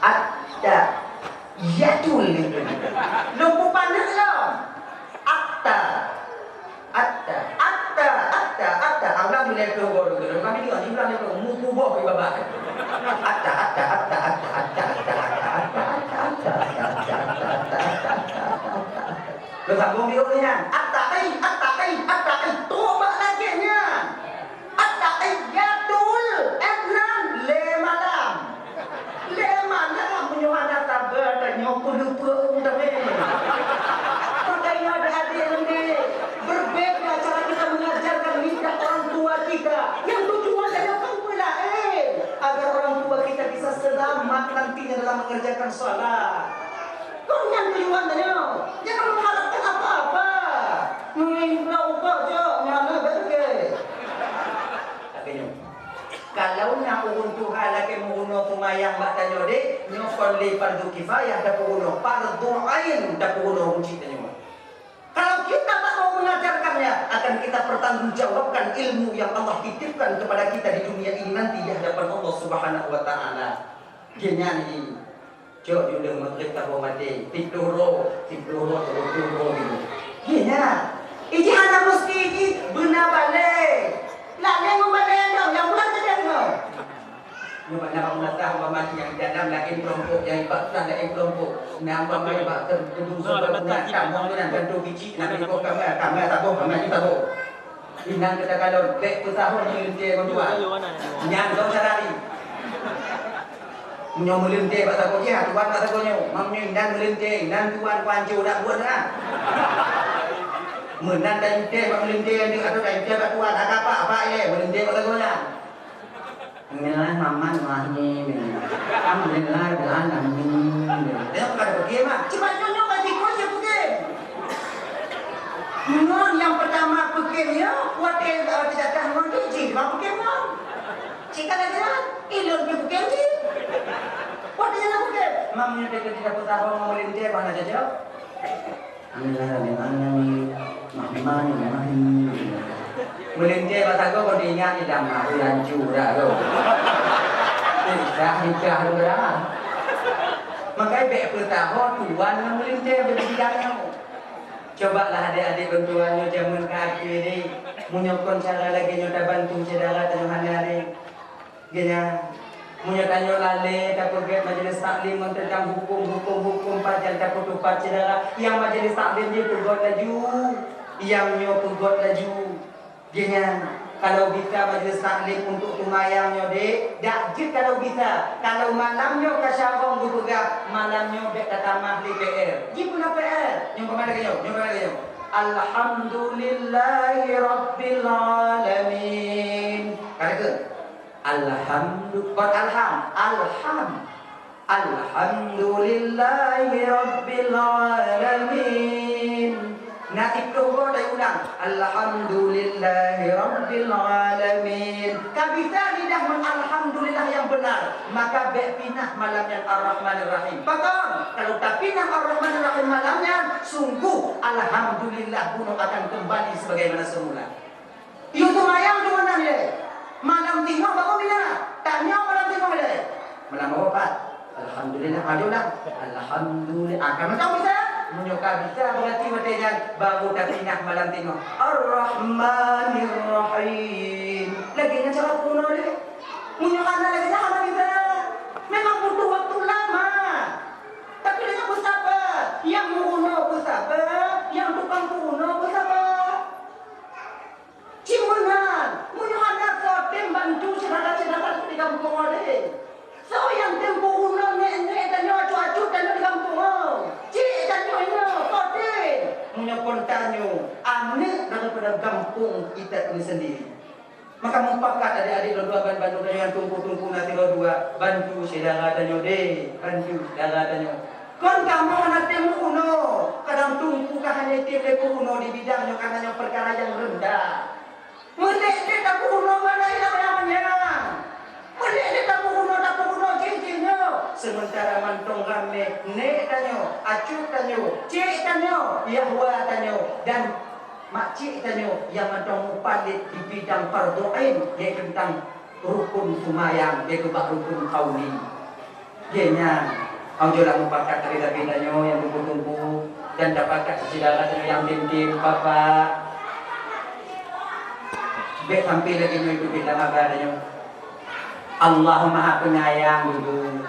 At-tahiyyatul. Lumpuh pandang lah. dia tu baru tu. Kami tengok ni bilang dia mutu boh ke babak. Lo sambung dia ni kan. Atai. Tobat lagi ni. Atai yatul ebnan le malam. Le malam punya anak sabar dan nyokul lupa dah ni. Makanya ada adik ni berbeza cara kita mengajarkan lidah orang tua kita. Yang tujuan dari orang tua lain agar orang tua kita bisa selamat nantinya dalam mengerjakan solat. Kau yang tujuannya, jangan mengharapkan apa-apa. Mengimbau je, mana berke. Tapi kalau nak urun Tuhan lagi menguno pemayang mak tanya dek, nyokon li fardu kifayah dah penguno, fardu ain dah penguno uncitanya. Kalau kita tak mau mengajarkannya, akan kita pertanggungjawabkan ilmu yang Allah titipkan kepada kita di dunia ini nanti di hadapan Allah Subhanahu wa taala. Genya ni. Cok dia maghrib tak mati. Tidur gitu. Genya. Iji anak mesti iji benar balik. Lah yang membalik dong, yang bulan sedang dong. Nama menatah mati yang dalam lagi kelompok yang ibadlah lagi kelompok. Nama mai bak kedung sebab menatah mungkin bantu biji nak ikut kamera tabuh kamera tabuh. Inang kita kalau bek petahun melintir berdua. Yang dong sarari. Menyo melintir bak tabuh dia tuan bak tabuhnya. Mamnya dan melintir dan tuan pancu dak buat dah. Menan dan dia bak melintir dia atau dia bak tuan apa ye melintir bak tabuhnya. Mengenai maman mahni, mengenai belahan ini. Dia bukan bagaimana? Cuma nyonyok lagi kau je bukan. Non yang pertama bukannya, waktu tidak tahu non cik, apa bukannya? Cik ada jalan, ilon bukan cik. Waktu yang bukan. Mamnya dia tidak tahu mau melintir mana saja. Mengenai mahni. Melintir bahasa kau diingat di dalam bulan curah tu. Nikah tu dah. Makanya bek bertahun tuan yang melintir berbidangnya. Cobalah adik-adik bantuannya zaman kaki ni. Menyokong cara lagi nyoda bantu saudara tanyahan hari. Genya. Munya tanya lale dapat get majlis taklim tentang hukum pajak dapat tupat saudara. Yang majlis taklim dia berbuat laju. Yang nyo berbuat laju. Dia kalau bisa majlis taklim untuk tumayangnya dek, dak jid kalau bisa. Kalau malamnya ke Syabong berpegang, malamnya dek kata mahli PR. Ji pun PR. Yang kemana kayo? Alhamdulillahi Rabbil Alamin. Kata ke? Alhamdulillahi Rabbil Alamin. Nasib doa dah ulang. Alhamdulillahi Rabbil Alamin. Kabisa lidah alhamdulillah yang benar. Maka pinah malam yang Ar-Rahmanir Rahim. Betul. Kalau tak pinah Ar-Rahmanir Rahim malamnya, sungguh alhamdulillah gunung akan kembali sebagaimana semula. Itu mayang tu mana dia? Malam tengok baru bila? Tanya malam tengok bila? Malam apa? Alhamdulillah. Adulah. Alhamdulillah. Kamu tahu bisa? Menyuka bisa berarti matanya baru dah pindah malam tengok Ar-Rahmanir Rahim. Lagi dengan cara kuno ni. Menyuka lagi sama bisa. Memang butuh waktu lama. Tapi dengan bersabar. Yang kuno bersabar, yang tukang kuno bersabar. Cimunan, menyuka kotem bantu saudara-saudara di kampung ni. So yang tempoh kuno nenek dan cuacu dan di kampung. Cik tanya kotem. Menyokong tanya, aneh daripada kampung kita ini sendiri. Maka mumpakat adik-adik dua bantu dengan tungku-tungku nanti dua bantu saudara tanya deh, bantu saudara tanya. Kon kamu anak temu kuno, kadang tungku kah hanya tiap kuno di bidangnya karena perkara yang rendah. Melek tak kuno mana yang menyerang. Melek tak kuno cincinnya. Sementara mantong rame, nek tanya, acuh tanya, cik tanya, yahwa tanya, dan makcik tanya yang mantong mupalit di bidang fardu ain, iaitu tentang rukun sumayang, iaitu rukun kauli. Genya, aujolah mupakat dari tanya yang tunggu-tunggu dan dapatkan saudara yang tim-tim bapak. Bek sampai lagi itu kita ngabarnya. Allah Maha Penyayang dulu.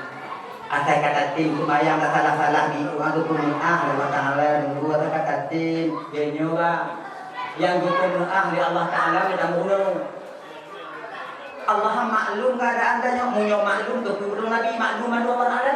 Asal kata tim semayang tak salah-salah di waktu penuh Allah Ta'ala dan dua kata tim dia nyoba yang penuh di Allah Ta'ala kita mulu Allah maklum keadaan tanya munyo maklum keputusan Nabi maklum Allah Ta'ala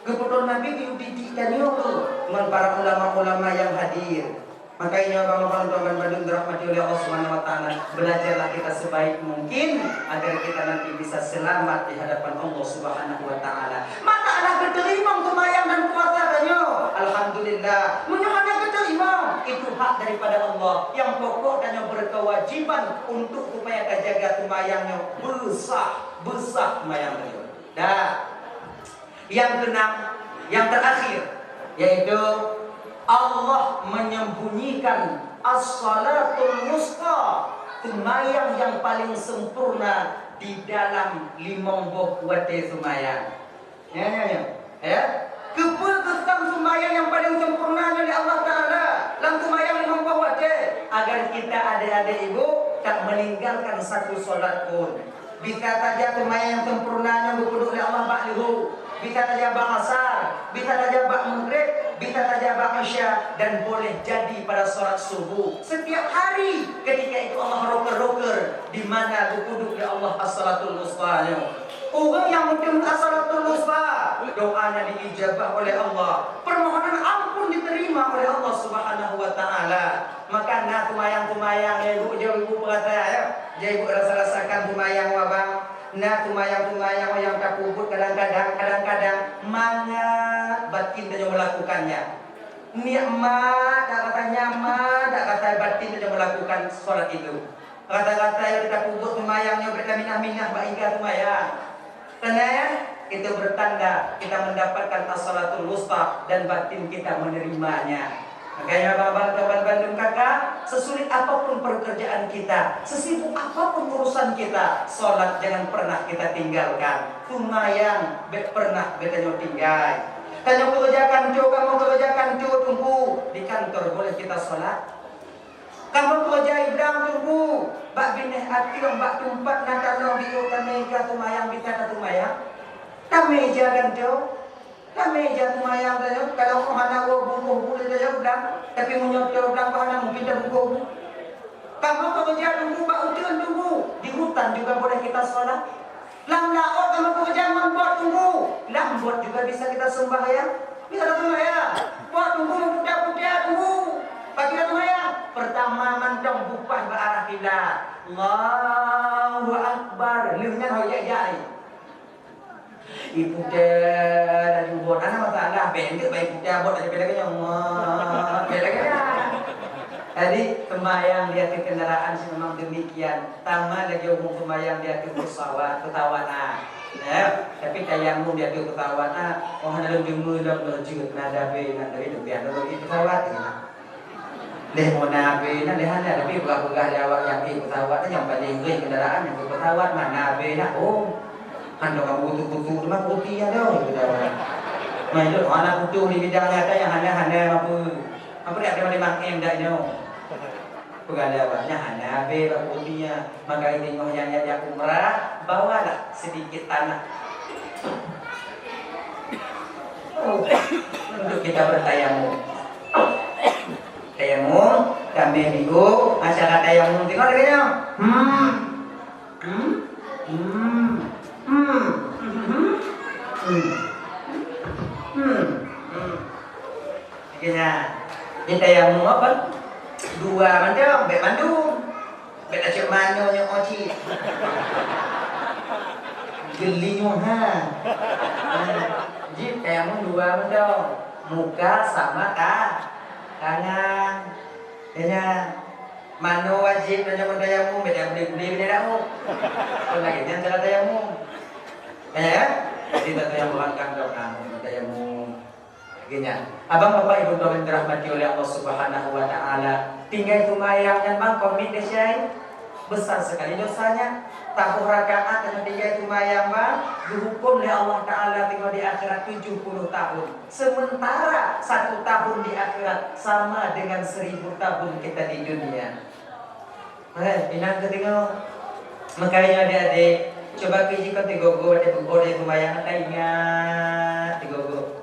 keputusan Nabi dididikan dengan para ulama-ulama yang hadir. Makanya bang-bang tuan badun dirahmati oleh Allah Subhanahu wa taala, belajarlah kita sebaik mungkin agar kita nanti bisa selamat di hadapan Allah Subhanahu wa taala. Maka anak keterima semayang dan puasa tanya. Alhamdulillah, menyuhana keterima itu hak daripada Allah. Yang pokok dan yang berkewajiban untuk supaya jaga semayangnya besar semayangnya. Dah. Yang keenam, yang terakhir yaitu Allah menyembunyikan as-salatul wusta, sembahyang yang paling sempurna di dalam 50 waktu sembahyang. Ya. Keputusan sembahyang yang paling sempurna oleh Allah Taala dalam sembahyang 50 waktu agar kita adik-adik ibu tak meninggalkan satu solat pun. Bisa saja sembahyang yang sempurnanya berkuduk oleh Allah ba'lihu. Bisa saja bang asar, bisa saja bang maghrib, bisa saja bang isya, dan boleh jadi pada sholat subuh. Setiap hari ketika itu Allah roker-roker di mana duduk ya Allah as-salatul wusta. Orang yang mungkin as-salatul wusta, doanya diijabah oleh Allah, permohonan ampun diterima oleh Allah Subhanahu wa taala. Maka nak tumayang-tumayang ya ibu berkata ya ibu rasa-rasakan tumayang wabang. Nah tumayang-tumayang yang tak kubut kadang-kadang mana batin dia melakukannya. Nikmat tak kata nyaman, tak kata batin dia melakukan solat itu. Kata-kata yang kita kubut tumayangnya berminah-minah baiklah tumayang. Karena itu bertanda kita mendapatkan as-salatul wusta dan batin kita menerimanya. Makanya abang-abang Bandung kakak, sesulit apapun pekerjaan kita, sesibuk apapun urusan kita, sholat jangan pernah kita tinggalkan. Tumayang pernah kita tinggal. Tanya pekerjaan kamu kerjakan tunggu di kantor boleh kita sholat. Kamu kerja ibang tunggu, bak bineh hati bak tumpat nata no biu kameja tumayang bisa tumayang. Kami jagan jauh. Kami jatuh mayang saja. Kalau hana buku boleh saja ulang, tapi menyokong ulang hana mungkin dah buku. Kamu bekerja tunggu, bak ujian tunggu. Di hutan juga boleh kita sholat. Lam laot kamu bekerja membuat tunggu. Lam buat juga bisa kita sembahyang. Bisa sembahyang. Buat tunggu muda-muda tunggu. Bagi sembahyang. Pertama mantong bupah ke arah kiblat. Allahu Akbar. Lihatnya hoyak-hoyak. Ibu dan buat anak masalah bentuk baik kita buat ada beda yang beda. Jadi sembahyang di atas kendaraan memang demikian. Tama lagi umum sembahyang di atas pesawat ya. Tapi tayamum di atas pesawat oh ada lebih mudah berjut nada be nada itu biar di pesawat leh mau nabe nah leh ada tapi pegah jawab yang di pesawat yang paling kendaraan yang di pesawat mana be nah Anda kamu butuh-butuh cuma putih ada main itu anak butuh di bidang ada yang hanya apa dia ada memang enggak no pegawainya hanya be putihnya maka ini yang umrah bawalah sedikit tanah untuk kita bertayamum kami minggu masyarakat tayamum tengok dengannya Kita yang mau apa? Dua mandang, bet Bandung, bet acik manyo yang oci, gelinya Jip yang mau dua mandang, muka sama kanan, mano wajib dan yang dayamu, beda beli dayamu, kalau lagi yang cara dayamu, jadi tak yang melangkang kamu dayamu. Gini, abang bapak ibu yang dirahmati oleh Allah Subhanahu wa taala, tinggal tumayang dan bang komit desai besar sekali dosanya. Tabuh rakaat dan tinggal tumayang bang dihukum oleh Allah taala tinggal di akhirat 70 tahun. Sementara 1 tahun di akhirat sama dengan 1000 tahun kita di dunia. Pinang ke tengok. Makanya adik-adik, coba kerja kau tigogo, ada boleh tumayang, tak ingat tigogo.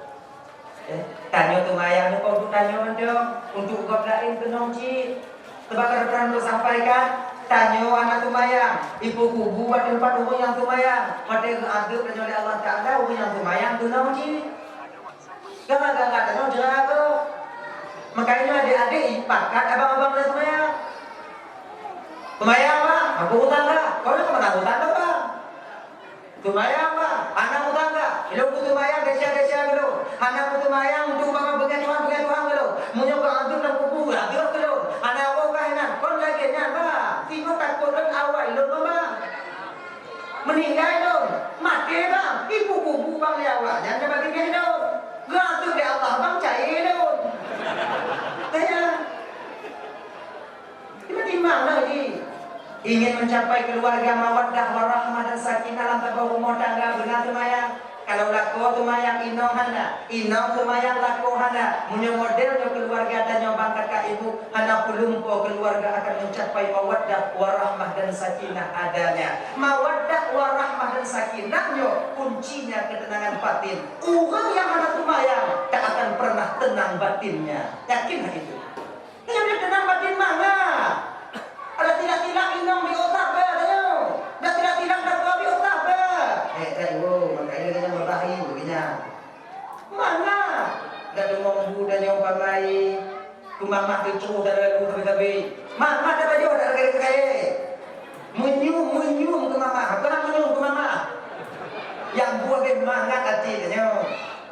Tanya tumayang, kau tu tanya dong, untuk kau lain tu nongci. Sebab kadang-kadang lu sampaikan, tanya anak tumayang, ibu kubu ada tempat umur yang tumayang, pada aduk dan oleh Allah Taala umur yang tumayang tu nongci. Gak tanya jelas tu. Makanya adik-adik ipakat abang-abang dan tumayang. Tumayang bang, aku hutang tak? Kau ni kemana hutang tak bang? Tumayang bang, anak hutang tak? Kalau aku tumayang, kesia-kesia dulu. Anak aku tumayang untuk bang pengetuan dulu. Munyok ke antuk dan kubu, antuk dulu. Anak aku kahinan, kau lagi nyan bang. Tino takut dan awal dulu bang. Meninggal dong, mati bang. Ibu kubu bang di awal, jangan bagi kehidup. Gantung di Allah bang, cair dong. Tanya. Timbang lagi. Ingin mencapai keluarga mawaddah warahmah dan sakinah dalam rumah tangga benar tumayang. Kalau laku tumayang inong hana, inong tumayang laku hana. Punya modelnya keluarga dan yang bangkat ke ibu, hana pelumpo keluarga akan mencapai mawaddah warahmah dan sakinah adanya. Mawaddah warahmah dan sakinahnya kuncinya ketenangan batin. Orang yang hana tumayang tak akan pernah tenang batinnya. Yakinlah itu. Yang tenang batin mana? Ada tidak-tidak inong di otak badannya. Ada tidak-tidak dakwah di otak makanya dia merahi begini. Mana? Dah ngomong budak yang pakai kumamah kecu dari lalu tapi mama ada baju ada kaya-kaya. Menyum ke mama. Apa nak menyum ke mama? Yang buat semangat hati dia.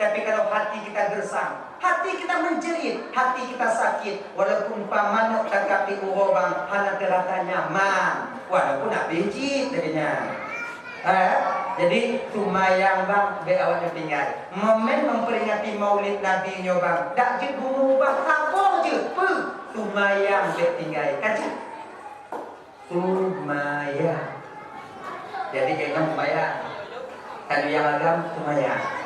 Tapi kalau hati kita gersang, hati kita menjerit, hati kita sakit, walaupun pamanok takapi urobang, hana terasa nyaman, walaupun nak becit darinya. Jadi tumayang bang, be awaknya tinggal. Momen memperingati Maulid Nabi nyo bang, dak jid bunuh bang, apa je, tumayang be tinggal. Kaji, tumayang. Jadi kena tumayang. Kalau yang agam tumayang.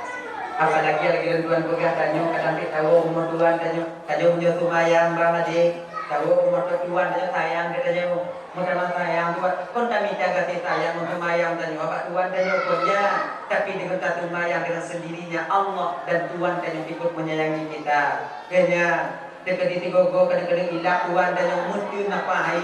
Apalagi lagi tuan pegah tanya kadang kita tahu umur tuan tanya punya tumayang bang adik tahu umur tuan tanya sayang katanya mau sayang tuan kon kami jaga sayang untuk tumayang tanya bapak tuan tanya punya tapi dengan tumayang dengan sendirinya Allah dan tuan tanya ikut menyayangi kita kayaknya dekat di tigogo kadang-kadang hilang tuan tanya mesti napai.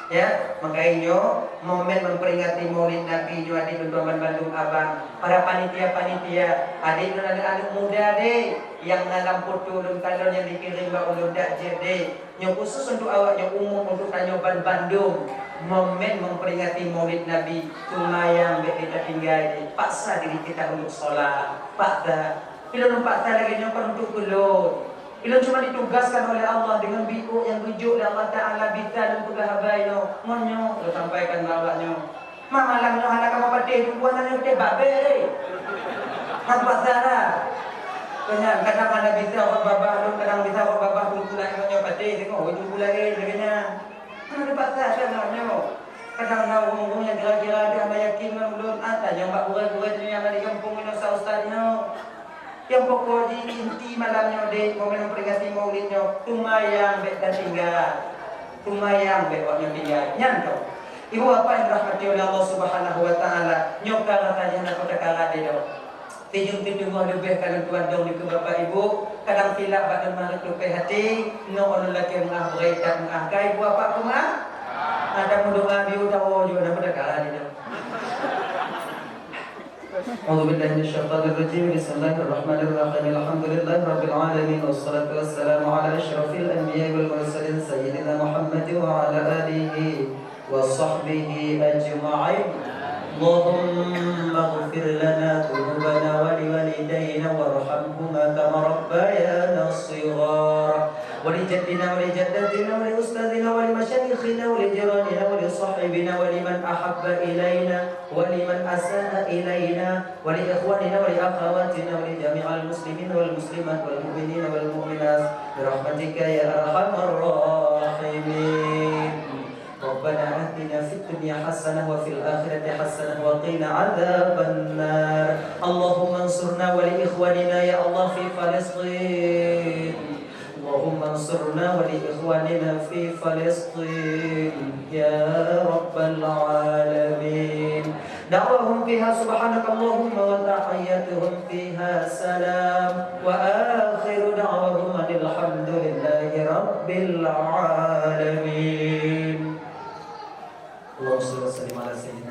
Ya, makanya momen memperingati Maulid Nabi nyo adik Bentuaman Bandung Abang, para panitia-panitia, adik dan anak-anak muda deh yang dalam foto dan kalon yang dikirim Mbak Ulun Dakjir deh, nyo khusus untuk awak yang umum untuk Tanyoban Bandung, momen memperingati Maulid Nabi, tumayang kita tinggal deh, paksa diri kita untuk sholat, paksa, bila paksa lagi nyo untuk kulun. Bila cuma ditugaskan oleh Allah dengan biku yang tujuh dan Allah Ta'ala bita dan pegahabai no ngonyo lo sampaikan bawahnya mamalang no anak kamu patih buanannya gede babe tanpa zara kadang ada bisa orang babah lo kadang bisa orang babah tunggu lagi ngonyo patih tengok tunggu lagi sebagainya ada paksa ngonyo kadang ada ngomong yang kira-kira dia sama yakin belum ada yang mbak burai-burai yang ada di kampung ini ustaz-ustaznya yang pokoknya inti malamnya dek momen memperingati maulidnya tumayang bek dan tinggal tumayang bek waknya tinggal nyanto ibu apa yang rahmati oleh Allah Subhanahu Wa Taala nyokal saja nak kota kala dia tijung mau lebih kalau tuan dong di bapak ibu kadang silap badan marit lupai hati no orang lelaki mengah berita mengah kai ibu apa kumah ada mudungan biu tahu juga nak kota kala dia. أعوذ بالله من الشيطان الرجيم بسم الله الرحمن الرحيم الحمد لله رب العالمين والصلاة والسلام على أشرف الأنبياء والمرسلين سيدنا محمد وعلى آله وصحبه أجمعين اللهم اغفر لنا ذنوبنا ولوالدينا وارحمهما كما ربيانا صغارا ولجدنا ولجدتنا ولأستاذنا ولمشايخنا ولجيراننا ولصاحبنا ولمن أحب إلينا ولمن أساء إلينا ولإخواننا ولأخواتنا ولجميع المسلمين والمسلمات والمؤمنين والمؤمنات برحمتك يا أرحم الراحمين ربنا آتنا في الدنيا حسنة وفي الآخرة حسنة وقنا عذاب النار اللهم انصرنا ولإخواننا يا الله في فلسطين اللهم وانصرنا ولإخواننا في فلسطين يا رب العالمين. دعوهم فيها سبحانك اللهم وتحيتهم فيها سلام وآخر دعوهم أن الحمد لله رب العالمين. اللهم صل وسلم على سيدنا